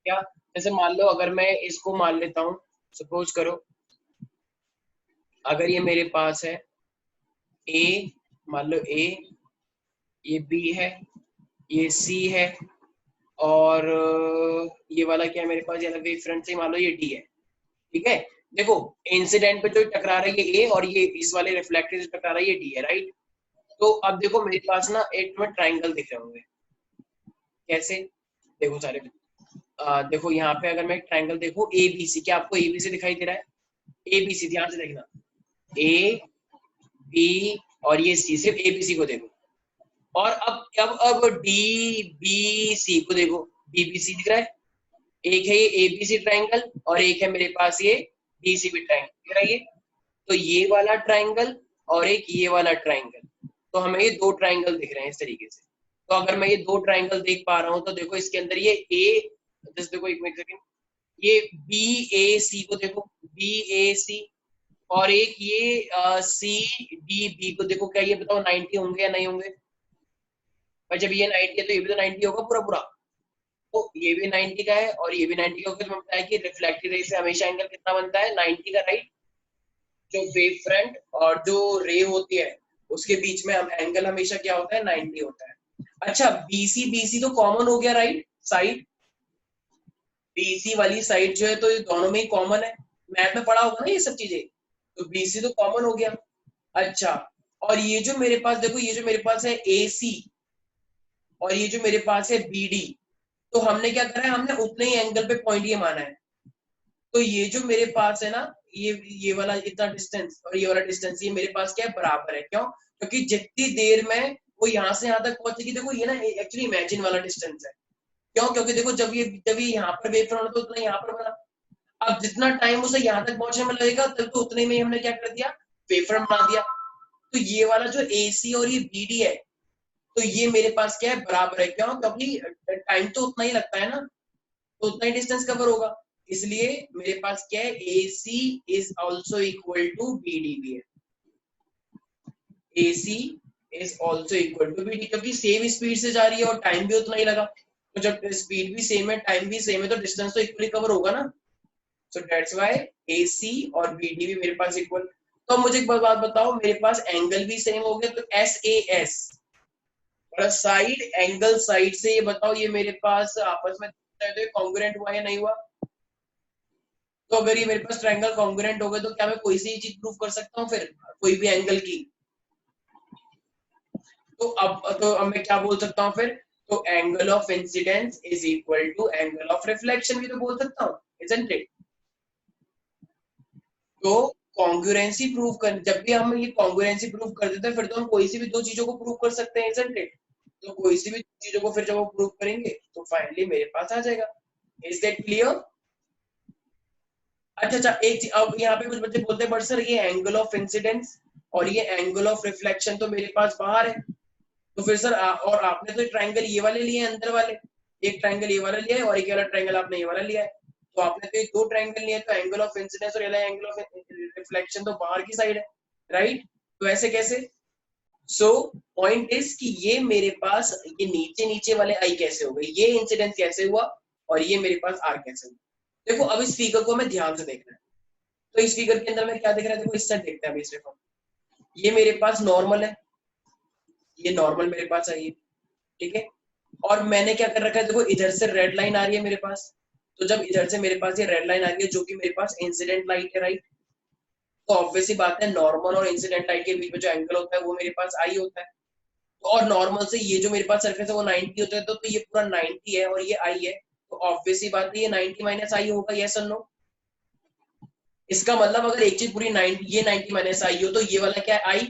Speaker 1: क्या? जैसे मान लो अगर मैं इसको मान लेता हूँ, सपोज करो अगर ये मेरे पास है ए, मान लो ए, ये बी है, ये सी है, और ये वाला क्या है मेरे पास? ये वेव फ्रंट से मान लो ये डी है। ठीक है, देखो इंसिडेंट पे जो टकरा रहा है ये ए, और ये इस वाले रिफ्लेक्टेड से टकरा रहा है ये डी है, राइट। तो अब देखो मेरे पास ना एक में ट्राइंगल दिख रहे होंगे। कैसे? देखो सारे देखो यहाँ पे अगर मैं एक ट्राइंगल देखो ए बी सी, क्या आपको ए बी सी दिखाई दे रहा है? ए बी सी ध्यान से देखना, ए बी और ये सी, सिर्फ ए बी सी को देखो। और अब डी बी सी को देखो, डी बी सी दिख रहा है। एक है ये ए बी सी ट्राइंगल और एक है मेरे पास ये डी सी बी ट्राइंगल, दिख रहा है ये। तो ये वाला ट्राइंगल और एक ये वाला ट्राइंगल, तो हमें ये दो ट्राइंगल दिख रहे हैं इस तरीके से। तो अगर मैं ये दो ट्राइंगल देख पा रहा हूँ तो देखो इसके अंदर ये ए, जस्ट देखो एक सेकंड, ये बी ए सी को देखो, बी ए सी, और एक ये सी डी बी को देखो। क्या ये बताओ 90 होंगे या नहीं होंगे? और जब ये 90 है तो ये भी तो 90 होगा पूरा पूरा। तो ये भी 90 का है और ये भी 90 का होगा। तो बताया कि रिफ्लेक्टेड रे से हमेशा एंगल कितना बनता है? 90 का, राइट। जो वेव फ्रंट और जो रे होती है उसके बीच में हम एंगल हमेशा क्या होता है? 90 होता है। अच्छा, बीसी बीसी तो कॉमन हो गया, राइट। साइड, बीसी वाली साइड जो है तो ये दोनों में ही कॉमन है। मैथ में पढ़ा होगा ना ये सब चीजें। तो बीसी तो कॉमन हो गया। अच्छा, और ये जो मेरे पास देखो, ये जो मेरे पास है ए सी और ये जो मेरे पास है बी डी, तो हमने क्या करा है? हमने उतने ही एंगल पे पॉइंट ये माना है। तो ये जो मेरे पास है ना, ये वाला इतना डिस्टेंस और ये वाला डिस्टेंस, ये मेरे पास क्या है? बराबर है। क्यों? क्योंकि जितनी देर में वो यहाँ से यहाँ तक पहुंचेगी, देखो ये ना एक्चुअली इमेजिन वाला डिस्टेंस है। क्यों? क्योंकि देखो जब ये यहाँ पर वेव फ्रंट होता है उतना यहाँ पर बना। अब जितना टाइम उसे यहाँ तक पहुंचने में लगेगा, तब तो उतने में ही हमने क्या कर दिया? वेव फ्रंट बना दिया। तो ये वाला जो AC और ये BD है, तो ये मेरे पास क्या है? बराबर है। क्यों? क्योंकि टाइम तो उतना ही लगता है ना, तो उतना ही डिस्टेंस कवर होगा। इसलिए मेरे पास क्या है? AC is also equal to BD भी है। AC is also equal to BD, क्योंकि सेम स्पीड से जा रही है और टाइम भी उतना ही लगा। तो जब स्पीड भी सेम है, टाइम भी सेम है, तो डिस्टेंस तो इक्वली कवर होगा ना। सो दैट्स व्हाई AC और BD भी मेरे पास इक्वल। तो मुझे एक बात बताओ, मेरे पास एंगल भी सेम हो गया, तो SAS और साइड एंगल साइड से, ये बताओ ये मेरे पास आपस में कॉन्ग्रुएंट हुआ या नहीं हुआ? तो अगर ये मेरे पास ट्रायंगल कॉन्ग्रुएंट हो गए तो क्या मैं कोई सी चीज प्रूव कर सकता हूँ फिर, कोई भी एंगल की? तो अब मैं क्या बोल सकता हूँ फिर? तो angle of incidence is equal to angle of reflection भी तो बोल सकता हूँ, इजंट इट? तो कॉन्ग्रुएंसी प्रूव कर, जब भी हम ये कॉन्ग्रुएंसी प्रूव कर देते हैं फिर तो हम कोई सी भी दो चीजों को प्रूव कर सकते हैं, इजंट इट? तो कोई सी भी चीजों को फिर जब वो प्रूव करेंगे तो फाइनली मेरे पास आ जाएगा। Is that clear? अच्छा, अब यहाँ पे कुछ बच्चे बोलते हैं बट सर ये एंगल ऑफ इंसिडेंस और ये एंगल ऑफ रिफ्लेक्शन तो मेरे पास बाहर है। तो फिर सर और आपने तो ट्रायंगल ये वाले लिए हैं अंदर वाले, एक ट्रायंगल ये वाला लिया है और एक वाला ट्रायंगल आपने ये वाला लिया है। तो आपने तो ये दो ट्रायंगल लिया, तो एंगल ऑफ इंसिडेंस और एंगल ऑफ रिफ्लेक्शन तो बाहर की साइड है, राइट? तो ऐसे कैसे? सो पॉइंट इज कि ये मेरे पास ये नीचे नीचे वाले आई कैसे हो गए, ये इंसिडेंस कैसे हुआ और ये मेरे पास आर कैसे हुआ। देखो अब इस फिगर को हमें ध्यान से देखना है। तो इस फिगर के अंदर में क्या दिख रहा है, देखो इस साइड देखते हैं अभी सिर्फ हम। ये मेरे पास नॉर्मल है, ये नॉर्मल मेरे पास आई है, ठीक है। और मैंने क्या कर रखा है, देखो इधर से रेड लाइन आ रही है मेरे पास। तो जब इधर से मेरे पास ये रेड लाइन आ रही है जो कि मेरे पास इंसिडेंट लाइट है, राइट? तो ऑब्वियसली बात है नॉर्मल और इंसिडेंट लाइट के बीच में जो एंगल होता है वो मेरे पास आई होता है। तो और नॉर्मल से ये जो मेरे पास सरफेस है वो 90 होता है, तो ये पूरा 90 है और ये आई है, तो ऑब्वियसली बात है ये 90 माइनस आई होगा, यस और नो? इसका मतलब अगर एक चीज पूरी 90, ये 90 माइनस आई हो, तो ये वाला क्या है, आई,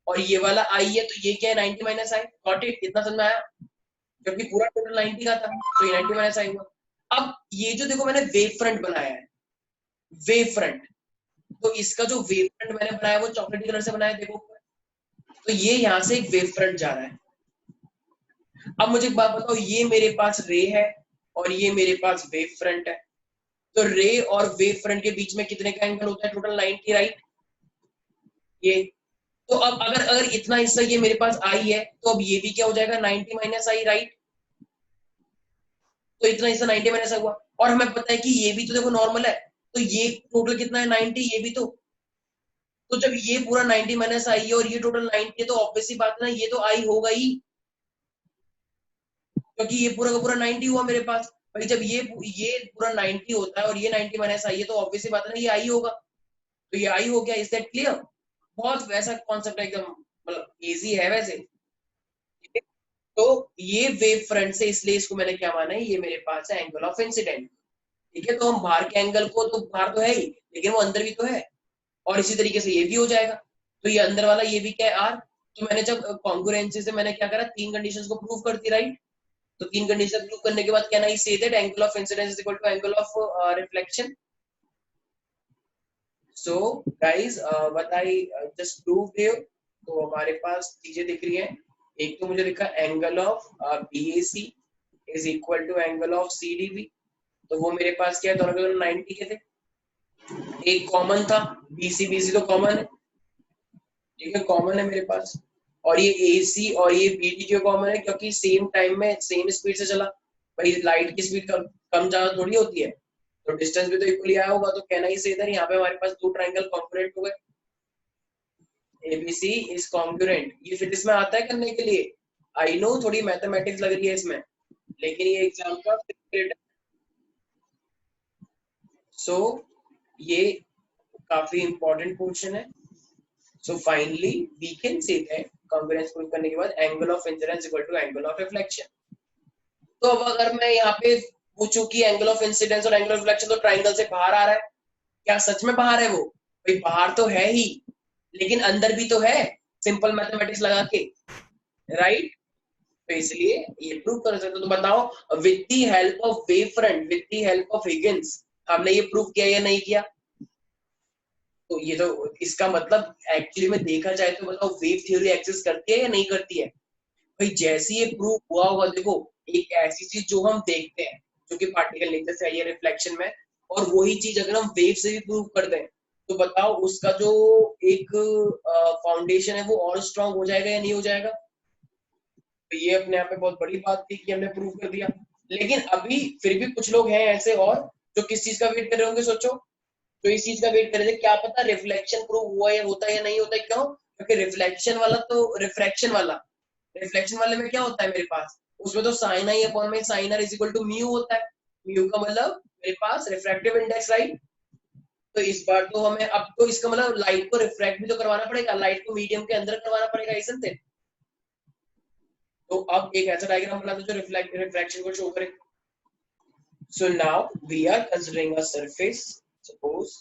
Speaker 1: और ये वाला आई है, तो ये क्या है, 90 माइनस आई। Got it? इतना समझ में आया? जबकि पूरा टोटल 90 का था, तो ये 90 माइनस आई हुआ। अब ये जो देखो मैंने वेव फ्रंट बनाया है, वेव फ्रंट, तो इसका जो वेव फ्रंट मैंने बनाया वो चॉकलेटी कलर से बनाया, देखो। तो ये यहाँ से एक वेव फ्रंट जा रहा है। अब मुझे एक बात बताओ, ये मेरे पास रे है और ये मेरे पास वेव फ्रंट है, तो रे और वेव फ्रंट के बीच में कितने का एंगल होता है, टोटल 90, राइट? ये तो अब अगर अगर इतना हिस्सा ये मेरे पास आई है, तो अब ये भी क्या हो जाएगा, 90 माइनस आई, राइट? तो इतना हिस्सा 90 माइनस हुआ, और हमें पता है कि ये भी तो देखो नॉर्मल है, तो ये टोटल कितना है, 90, ये भी तो जब ये पूरा 90 माइनस आई है और ये टोटल 90 है, तो ऑब्वियसली बात है ना, ये तो आई होगा ही, क्योंकि ये पूरा का पूरा 90 हुआ मेरे पास। भाई जब ये पूरा 90 होता है और ये 90 माइनस आई है, तो ऑब्वियसली बात है ना, ये आई होगा, तो ये आई हो गया। Is that clear? बहुत वैसा कॉन्सेप्ट है एकदम, मतलब इजी है वैसे। तो ये वेव फ्रंट से, इसलिए इसको मैंने क्या माना है, ये मेरे पास है एंगल ऑफ इंसिडेंट, ठीक है। तो हम बाहर के एंगल को, तो बाहर तो है ही, लेकिन वो अंदर भी तो है, और इसी तरीके से ये भी हो जाएगा। तो ये अंदर वाला ये भी क्या है, आर। तो मैंने जब कॉन्ग्रुएंसी से मैंने क्या करा, तीन कंडीशंस को प्रूव कर दी, राइट? तो तीन कंडीशन प्रूव करने के बाद can I say that angle of incidence is equal to angle of reflection. So guys what I just proved here, तो हमारे पास चीजें दिख रही हैं। एक तो मुझे दिखा angle of BAC is equal to angle of CDB, तो वो मेरे पास क्या है, दोनों के दोनों 90 के थे। एक कॉमन था, बीसी बीसी तो कॉमन है, ठीक है, कॉमन है मेरे पास। और ये एसी और ये बीडी क्यों कॉमन है, क्योंकि सेम टाइम में सेम स्पीड से चला। भाई लाइट की स्पीड कम ज्यादा थोड़ी होती है, तो डिस्टेंस भी तो इक्वली आया होगा। तो कहना ही से इधर यहाँ पे हमारे पास दो ट्रायंगल कॉन्ग्रुएंट हो गए, एबीसी इज कॉन्ग्रुएंट। ये फिजिक्स में आता है करने के लिए, आई नो थोड़ी मैथमेटिक्स लग रही है इसमें, लेकिन ये एग्जाम का फेवरेट। सो ये काफी इंपॉर्टेंट क्वेश्चन है। So finally, we can say that congruence prove करने के बाद angle of incidence equal to angle of reflection। तो अब अगर मैं यहाँ पे पूछूं कि एंगल ऑफ इंसिडेंस और एंगल ऑफ रिफ्लेक्शन तो ट्राइंगल से बाहर आ रहा है, क्या सच में बाहर है वो? भाई बाहर तो है ही, लेकिन अंदर भी तो है, सिंपल मैथमेटिक्स लगा के, राइट? तो इसलिए ये प्रूव कर सकते हो। तो बताओ, with the help of wave front, with the help of Higgins, हमने ये प्रूव किया या नहीं किया? तो ये तो इसका मतलब एक्चुअली में देखा जाए तो बताओ, वेव थ्योरी एग्जिस्ट करती है या नहीं करती है? भाई जैसे ये प्रूव हुआ होगा, देखो एक ऐसी चीज जो हम देखते हैं, जो कि पार्टिकल नेचर से आई है रिफ्लेक्शन में, और वही चीज अगर हम वेव से भी प्रूव कर दें, तो बताओ उसका जो एक फाउंडेशन है वो और स्ट्रांग हो जाएगा या नहीं हो जाएगा? तो ये अपने आप में बहुत बड़ी बात थी कि हमने प्रूव कर दिया। लेकिन अभी फिर भी कुछ लोग हैं ऐसे और जो किस चीज का वेट कर रहे होंगे, सोचो। तो इस चीज का वेट कर रहे थे, क्या पता रिफ्लेक्शन प्रूव हुआ या होता है या नहीं होता है। क्यों? क्योंकि रिफ्लेक्शन वाला तो रिफ्लेक्शन वाले में क्या होता है मेरे पास, उसमें तो साइन आई अपॉन में sine r is equal to mu होता है। म्यू का मतलब मेरे पास रिफ्रैक्टिव इंडेक्स, राइट? तो इस बार तो हमें अब तो इसका मतलब लाइट को रिफ्रैक्ट भी तो करवाना पड़ेगा, लाइट को मीडियम के अंदर करवाना पड़ेगा, isn't it? तो अब एक ऐसा डायग्राम बना दो जो रिफ्रैक्शन को शो करे। So now we are considering a surface, suppose,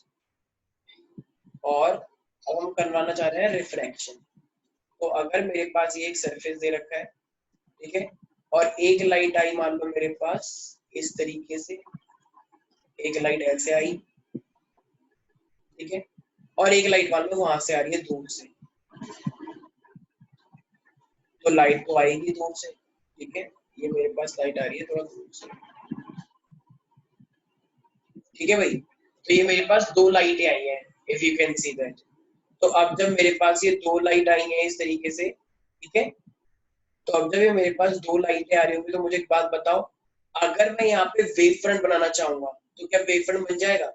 Speaker 1: और अब हम करवाना चाह रहे हैं रिफ्रैक्शन। तो अगर मेरे पास ये एक सरफेस दे रखा है, ठीक है, और एक लाइट आई मान लो मेरे पास इस तरीके से, एक लाइट ऐसे आई, ठीक है, और एक लाइट मान लो वहां से आ रही है दूर से, तो लाइट तो आएगी दूर से, ठीक है, ये मेरे पास लाइट आ रही है थोड़ा दूर से, ठीक है भाई। तो ये मेरे पास दो लाइटें आई हैं, if you can see that. तो अब जब मेरे पास ये दो लाइट आई हैं इस तरीके से, ठीक है, तो अब जब ये मेरे पास दो लाइटें आ रही होंगी, तो मुझे एक बात बताओ, अगर मैं यहाँ पे वेव फ्रंट बनाना चाहूंगा तो क्या वेव फ्रंट बन जाएगा?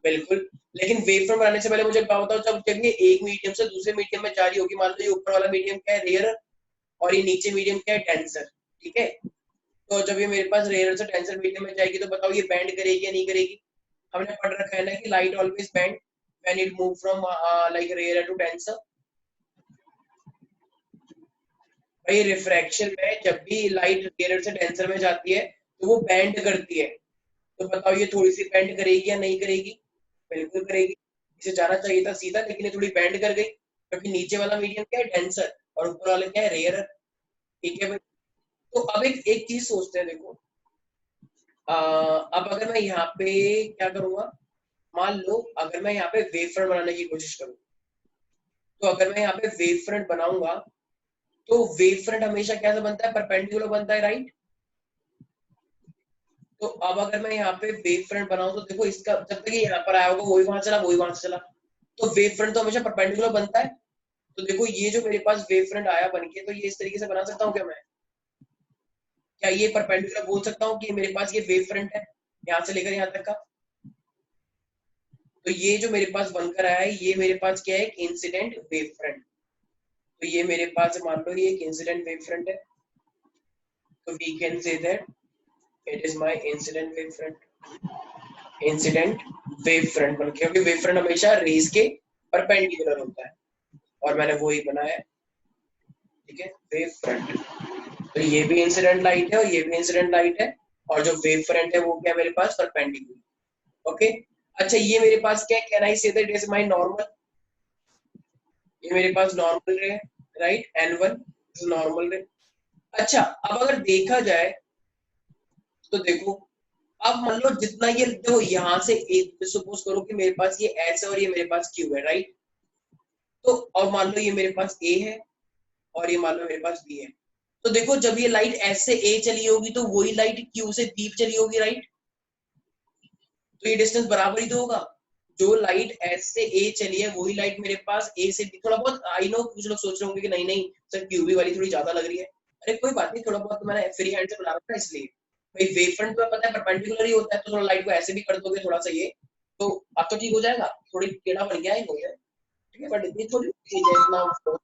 Speaker 1: बिल्कुल। लेकिन वेव फ्रंट बनाने से पहले मुझे एक बात बताओ, जब ये एक मीडियम से दूसरे मीडियम में जा रही होगी, मान लो ये ऊपर वाला मीडियम क्या है, रेयर, और ये नीचे मीडियम क्या है, डेंसर, ठीक है, तो जब ये मेरे पास रेयर से डेंसर मीडियम में जाएगी, तो बताओ ये बैंड करेगी या नहीं करेगी? हमने पढ़ रखा है ना कि light always bend when it move from like rarer to denser. भाई रिफ्रैक्शन में जब भी लाइट रेयर से डेंसर में जाती है तो वो बैंड करती है, तो बताओ ये थोड़ी सी बैंड करेगी या नहीं करेगी? बिल्कुल करेगी। इसे जाना चाहिए था सीधा, लेकिन ये थोड़ी बैंड कर गई, क्योंकि नीचे वाला मीडियम क्या है, डेंसर, और ऊपर वाला क्या है, रेयर। ठीक है भाई। तो अब एक एक चीज सोचते हैं, देखो, अब अगर मैं यहाँ पे क्या करूंगा, मान लो अगर मैं यहाँ पे वेव फ्रंट बनाने की कोशिश करूँ, तो अगर मैं यहाँ पे वेव फ्रंट बनाऊंगा, तो वेव फ्रंट हमेशा कैसा बनता है, परपेंडिकुलर बनता है, राइट? तो अब अगर मैं यहाँ पे वेव फ्रंट बनाऊं, तो देखो इसका जब तक ये यहाँ पर आया होगा, वही वहां चला, वही वहां से चला, तो वेव फ्रंट तो हमेशा परपेंडिकुलर बनता है। तो देखो ये जो मेरे पास वेव फ्रंट आया बनके, तो ये इस तरीके से बना सकता हूँ क्या मैं? क्या ये परपेंडिकुलर बोल सकता हूँ कि मेरे पास ये वेव फ्रंट है यहाँ से लेकर यहाँ तक का? तो ये जो मेरे पास बनकर आया है, ये मेरे पास क्या है, एक इंसिडेंट वेव फ्रंट। तो ये मेरे पास मान लो ये एक इंसिडेंट वेव फ्रंट है, तो we can say that it is my incident wave front. Incident wave front, क्योंकि वेव फ्रंट हमेशा रेज के परपेंडिकुलर होता है, और मैंने वो ही बनाया है, ठीक है, वेव फ्रंट। तो ये भी इंसिडेंट लाइट है और ये भी इंसिडेंट लाइट है, और जो वेव फ्रंट है वो क्या है मेरे पास, परपेंडिकुलर। ओके। अच्छा ये मेरे पास क्या है, can I say that is my normal, ये मेरे पास नॉर्मल रे है, राइट, N1 नॉर्मल रे। अच्छा अब अगर देखा जाए, तो देखो, अब मान लो जितना ये देखो यहाँ से एक सपोज करो कि मेरे पास ये S है और ये मेरे पास Q है, राइट? तो और मान लो ये मेरे पास A है और ये मान लो मेरे पास B है, तो देखो जब ये लाइट S से A चली होगी, तो वही लाइट Q से B चली होगी, राइट? तो ये डिस्टेंस बराबर ही तो होगा। जो लाइट S से A चली है, वही लाइट मेरे पास A से B, थोड़ा बहुत आई नो कुछ लोग सोच रहे होंगे कि नहीं नहीं सर QB वाली थोड़ी ज्यादा लग रही है। अरे कोई बात नहीं, थोड़ा बहुत तो मैंने फ्री हैंड से बना रखा है, इसलिए भाई वेव फ्रंट तो पता है परपेंडिकुलर ही होता है, तो थोड़ा लाइट को ऐसे भी कर दोगे थोड़ा सा ये, तो अब तो ठीक हो जाएगा, थोड़ी टेढ़ा बन गया है हो गया, ठीक है, बट इतनी थोड़ी चीज है इतना।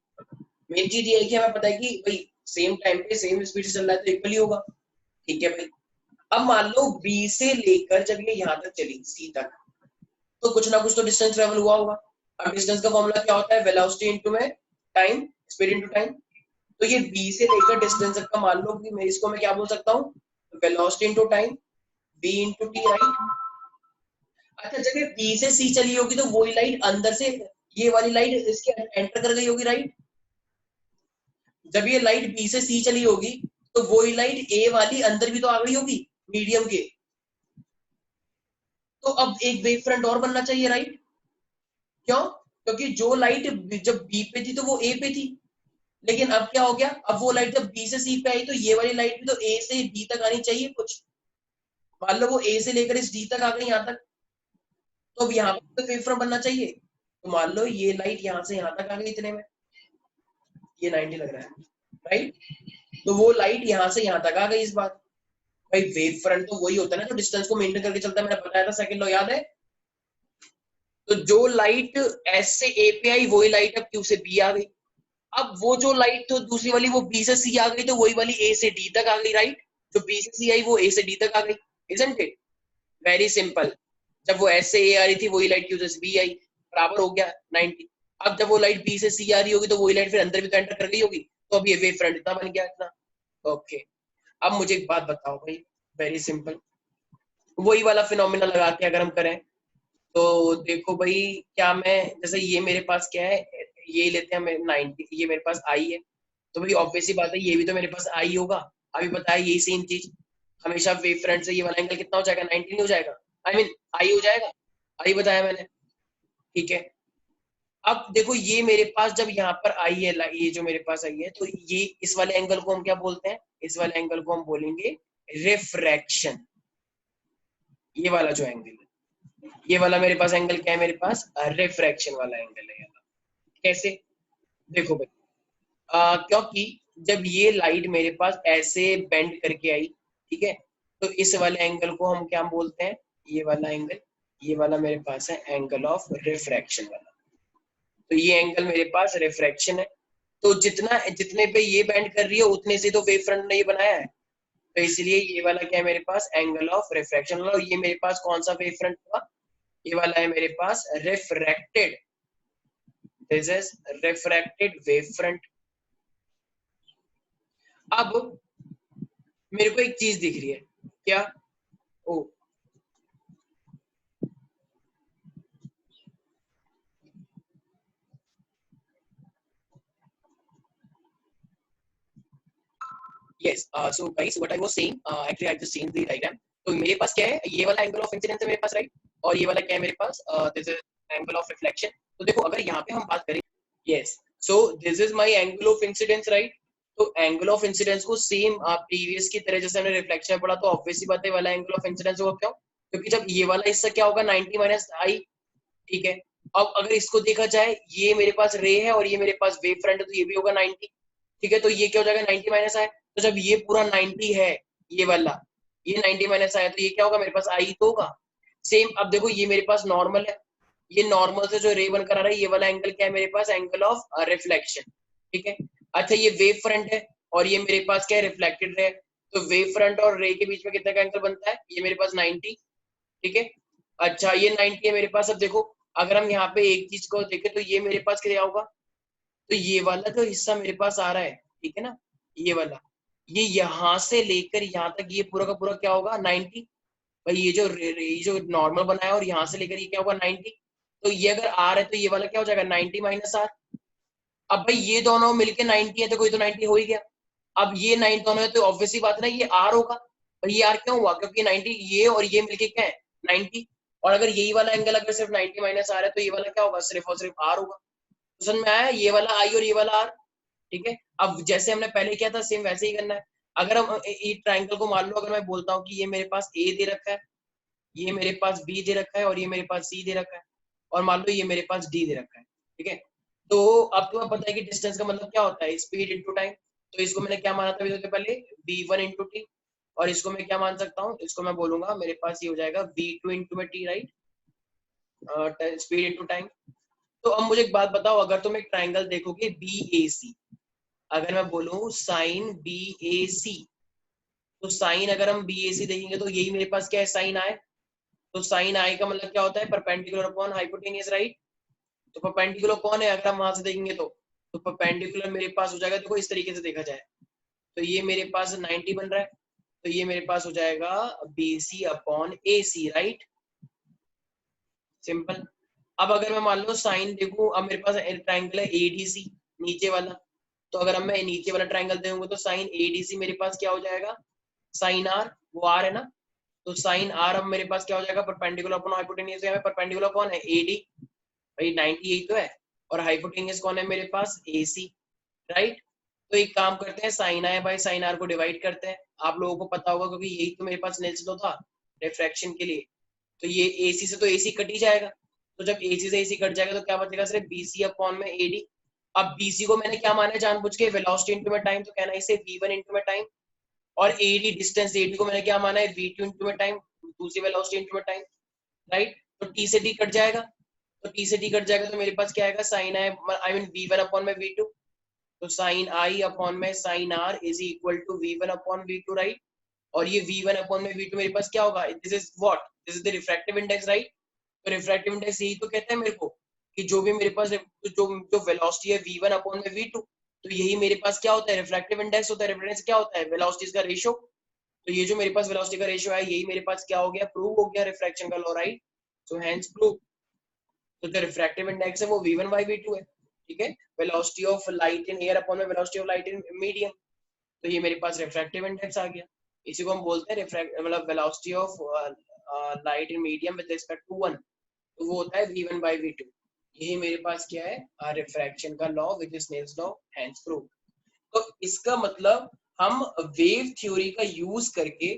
Speaker 1: मेन चीज ये है कि हमें पता है कि भाई सेम टाइम पे सेम स्पीड से चल रहा है तो इक्वल ही होगा, ठीक है भाई। अब मान लो बी से लेकर जब ये यहाँ तक चली सी तक, तो कुछ ना कुछ तो डिस्टेंस ट्रेवल हुआ होगा। अब डिस्टेंस का फॉर्मूला क्या होता है, वेलोसिटी इनटू में टाइम, स्पीड इनटू टाइम। तो ये बी से लेकर डिस्टेंस तक का मान लो कि मैं इसको मैं क्या बोल सकता हूँ, velocity into time, b into t, right? अच्छा जब ये बी से सी चली होगी, तो वही लाइट अंदर से ये वाली लाइट इसके एंटर कर गई होगी, राइट? जब ये लाइट बी से सी चली होगी, तो वही लाइट ए वाली अंदर भी तो आ गई होगी मीडियम के, तो अब एक वेव फ्रंट और बनना चाहिए, राइट? क्यों? क्योंकि जो लाइट जब बी पे थी तो वो ए पे थी, लेकिन अब क्या हो गया, अब वो लाइट जब बी से सी पे आई, तो ये वाली लाइट भी तो ए से डी तक आनी चाहिए कुछ, मान लो वो ए से लेकर इस डी तक आ गई यहाँ तक, तो अब यहाँ पर तो वेव फ्रंट बनना चाहिए। तो मान लो ये लाइट यहाँ से यहाँ तक आ गई इतने में, ये 90 लग रहा है, राइट? तो वो लाइट यहाँ से यहाँ तक आ गई इस बार। भाई वेव फ्रंट तो वही होता है ना जो डिस्टेंस को मेंटेन करके चलता है, मैंने बताया था सेकंड लॉ, याद है? तो जो लाइट एस से ए पे आई, वही लाइट अब क्यू से बी आ गई। अब वो जो लाइट तो दूसरी वाली वो बी से सी आ गई, तो वही वाली ए से डी तक आ गई, राइट? जो बी से सी आई वो ए से डी तक आ गई, इजंट इट वेरी सिंपल? जब वो एस से ए आ रही थी, वही लाइट क्यू से बी आई, बराबर हो गया 90। अब जब वो लाइट बी से सी आ रही होगी, तो वही लाइट फिर अंदर भी तो एंटर कर गई होगी, तो अब ये वेव फ्रंट इतना बन गया इतना। ओके। अब मुझे एक बात बताओ भाई, वेरी सिंपल, वही वाला फिनोमिना लगा के अगर हम करें, तो देखो भाई, क्या मैं जैसे ये मेरे पास क्या है, ये लेते हैं मैं 90, ये मेरे पास आई है, तो भाई ऑब्वियसली बात है ये भी तो मेरे पास आई होगा। अभी बताया यही सेम चीज, हमेशा वेव फ्रंट से ये वाला एंगल कितना हो जाएगा, 90 नहीं हो जाएगा, आई मीन आई हो जाएगा, आई बताया मैंने, ठीक है। अब देखो ये मेरे पास जब यहाँ पर आई है, ये जो मेरे पास आई है, तो ये इस वाले एंगल को हम क्या बोलते हैं, इस वाले एंगल को हम बोलेंगे रिफ्रैक्शन, ये वाला जो एंगल है, ये वाला मेरे पास एंगल क्या है, मेरे पास रिफ्रैक्शन वाला एंगल है। कैसे, देखो भाई, क्योंकि जब ये लाइट मेरे पास ऐसे बेंड करके आई, ठीक है, तो इस वाले एंगल को हम क्या बोलते हैं, ये वाला एंगल, ये वाला मेरे पास है एंगल ऑफ रिफ्रैक्शन वाला। तो ये एंगल मेरे पास रिफ्रैक्शन है। तो जितना जितने पे ये बेंड कर रही है उतने से तो वेव फ्रंट ने ये बनाया है, तो इसलिए ये वाला क्या है मेरे पास एंगल ऑफ रिफ्रैक्शन वाला। और ये मेरे पास कौन सा वेव फ्रंट हुआ, ये वाला है मेरे पास refracted, this is refracted wave front. अब मेरे को एक चीज दिख रही है, क्या, ओ, yes, so guys what I was saying, actually I just seen the diagram। तो मेरे पास क्या है, ये वाला एंगल ऑफ इंसिडेंस है मेरे पास, राइट, और ये वाला क्या है मेरे पास, this is angle of reflection. तो देखो अगर यहाँ पे हम बात करें, yes, so this is my angle of incidence, right. तो एंगल ऑफ इंसिडेंस को सेम प्रीवियस की तरह जैसे हमने रिफ्लेक्शन में पढ़ा, तो ऑब्वियसली बात है वाला एंगल ऑफ इंसिडेंस होगा, क्यों, क्योंकि जब ये वाला हिस्सा क्या होगा 90 माइनस आई, ठीक है। अब अगर इसको देखा जाए, ये मेरे पास रे है और ये मेरे पास वेव फ्रंट है, तो ये भी होगा 90, ठीक है। तो ये क्या हो जाएगा 90 माइनस आए, तो जब ये पूरा 90 है, ये वाला, ये 90 माइनस आया, तो ये क्या होगा मेरे पास आई तो होगा सेम। अब देखो ये मेरे पास नॉर्मल है, ये नॉर्मल से जो रे बन कर आ रहा है, ये वाला एंगल क्या है मेरे पास एंगल ऑफ रिफ्लेक्शन, ठीक है। अच्छा ये वेव फ्रंट है और ये मेरे पास क्या है रिफ्लेक्टेड रे, तो वेव फ्रंट और रे के बीच में कितना का एंगल बनता है, ये मेरे पास 90, ठीक है। अच्छा ये 90 है मेरे पास। अब देखो अगर हम यहाँ पे एक चीज को देखें, तो ये मेरे पास क्या होगा, तो ये वाला जो हिस्सा मेरे पास आ रहा है, ठीक है ना, ये वाला, ये यहाँ से लेकर यहाँ तक ये पूरा का पूरा क्या होगा 90। भाई ये जो नॉर्मल बनाया और यहाँ से लेकर ये क्या होगा 90। तो ये अगर आर है तो ये वाला क्या हो जाएगा 90 माइनस आर। अब भाई ये दोनों मिलके 90 है, तो कोई तो 90 हो ही गया। अब ये 9 दोनों है तो ऑब्वियसली बात है ना ये आर होगा। भाई ये आर क्यों हुआ, क्योंकि 90 ये और ये मिलके क्या है 90। और अगर यही वाला एंगल अगर सिर्फ 90 माइनस आर है, तो ये वाला क्या होगा सिर्फ और सिर्फ आर होगा। तो समझ में आया, ये वाला आई और ये वाला आर, ठीक है। अब जैसे हमने पहले किया था सेम वैसे ही करना है। अगर हम ट्राइंगल को मान लो, अगर मैं बोलता हूँ कि ये मेरे पास ए दे रखा है, ये मेरे पास बी दे रखा है और ये मेरे पास सी दे रखा है, और मान लो ये मेरे पास डी दे रखा है, ठीक है। तो अब तुम्हें पता है कि डिस्टेंस का मतलब क्या होता है, स्पीड इंटू टाइम। तो इसको मैंने क्या माना था अभी तो पहले, v1 इंटू टी, और इसको मैं क्या मान सकता हूँ, इसको मैं बोलूंगा मेरे पास ये हो जाएगा v2 इंटू में T, right, speed into time. तो अब मुझे एक बात बताओ, अगर तुम एक ट्राइंगल देखोगे बी ए सी, अगर मैं बोलूँ साइन बी ए सी, तो साइन अगर हम बी ए सी देखेंगे तो यही मेरे पास क्या है साइन आए। तो साइन आई का मतलब क्या होता है परपेंडिकुलर अपॉन हाइपोटेनियस, राइट। तो परपेंडिकुलर कौन है अगर हम वहां से देखेंगे तो परपेंडिकुलर मेरे पास हो जाएगा, देखो इस तरीके से देखा जाए, तो ये मेरे पास 90 बन रहा है, तो ये मेरे पास हो जाएगा बी सी अपॉन ए सी, राइट, सिंपल। अब अगर मैं मान लो साइन देखूं, अब मेरे पास ट्राइंगल है एडीसी नीचे वाला, तो अगर अब मैं नीचे वाला ट्राइंगल दूंगा तो साइन एडीसी मेरे पास क्या हो जाएगा साइन आर, वो आर है ना, तो साइन आर अब मेरे पास क्या हो जाएगा परपेंडिकुलर अपॉन हाइपोटेन्यूज, परपेंडिकुलर कौन है एडी, भाई 90 यही तो है, और हाइपोटेन्यूज कौन है मेरे पास एसी, राइट। तो एक काम करते हैं sine i by sine r को डिवाइड करते हैं, आप लोगों को पता होगा क्योंकि यही तो मेरे पास नेल्स लो था रिफ्रैक्शन के लिए। तो ये एसी से तो एसी कट ही जाएगा, तो जब एसी से एसी कट जाएगा तो क्या बचेगा सिर्फ बीसी अपॉन में एडी। अब बीसी को मैंने क्या माना है जानबूझ के वेलोसिटी इनटू में टाइम, तो कहना है इसे v1 इनटू में टाइम, और एडी डिस्टेंस एडी को मैंने क्या माना है v2 इनटू में टाइम, दूसरी वेलोसिटी इनटू में टाइम, राइट। तो टी से डी कट जाएगा, तो टी से डी कट जाएगा तो मेरे पास क्या आएगा sine i I mean v1 upon में v2, तो साइन आई अपॉन में sine r is equal to v1 upon v2, right. और ये v1 अपॉन में v2 मेरे पास क्या होगा, this is what, this is the refractive index, right. तो रिफ्रैक्टिव इंडेक्स यही तो कहता है मेरे को कि जो भी मेरे पास जो जो वेलोसिटी है v1 अपॉन में v2, तो यही मेरे पास क्या होता है रिफ्रैक्टिव इंडेक्स होता है। रिफ्रैक्टिव क्या होता है वेलोसिटीज का रेशियो, तो ये जो मेरे पास वेलोसिटी का रेशियो है यही मेरे पास क्या हो गया प्रूव हो गया रिफ्रैक्शन का law, right. So hence prove, तो जो रिफ्रैक्टिव इंडेक्स है वो v1 by v2 है, ठीक है। Velocity of light in air upon में velocity of light in medium, तो ये मेरे पास रिफ्रैक्टिव इंडेक्स आ गया। इसी को हम बोलते हैं रिफ्रैक्ट मतलब velocity of light in medium with respect to one, तो वो होता है v1 by v2। यही मेरे पास क्या है रिफ्रैक्शन का law which is Snell's law, hence prove. तो इसका मतलब हम वेव थ्योरी का यूज करके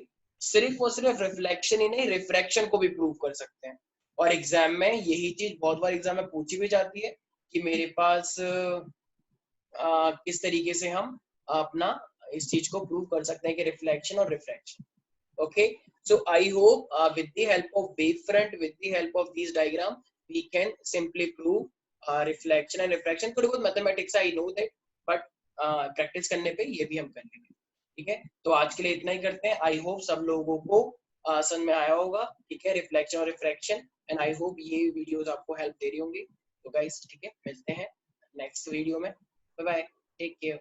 Speaker 1: सिर्फ और सिर्फ रिफ्लेक्शन ही नहीं रिफ्रैक्शन को भी प्रूव कर सकते हैं। और एग्जाम में यही चीज बहुत बार एग्जाम में पूछी भी जाती है कि मेरे पास किस तरीके से हम अपना इस चीज को प्रूव कर सकते हैं कि रिफ्लेक्शन और refraction. Okay, so I hope with the help of wavefront, with the help of these diagram, we can simply prove reflection and refraction. थोड़ी बहुत mathematics I know that, but practice करने पे ये भी हम कर लेंगे. ठीक है, तो आज के लिए इतना ही करते हैं. आई होप सब लोगों को समझ में आया होगा. ठीक है, रिफ्लेक्शन और रिफ्रैक्शन, एंड आई होप ये वीडियोस आपको हेल्प दे रही होंगी. तो गाइस ठीक है, मिलते हैं नेक्स्ट वीडियो में. Bye bye, take care.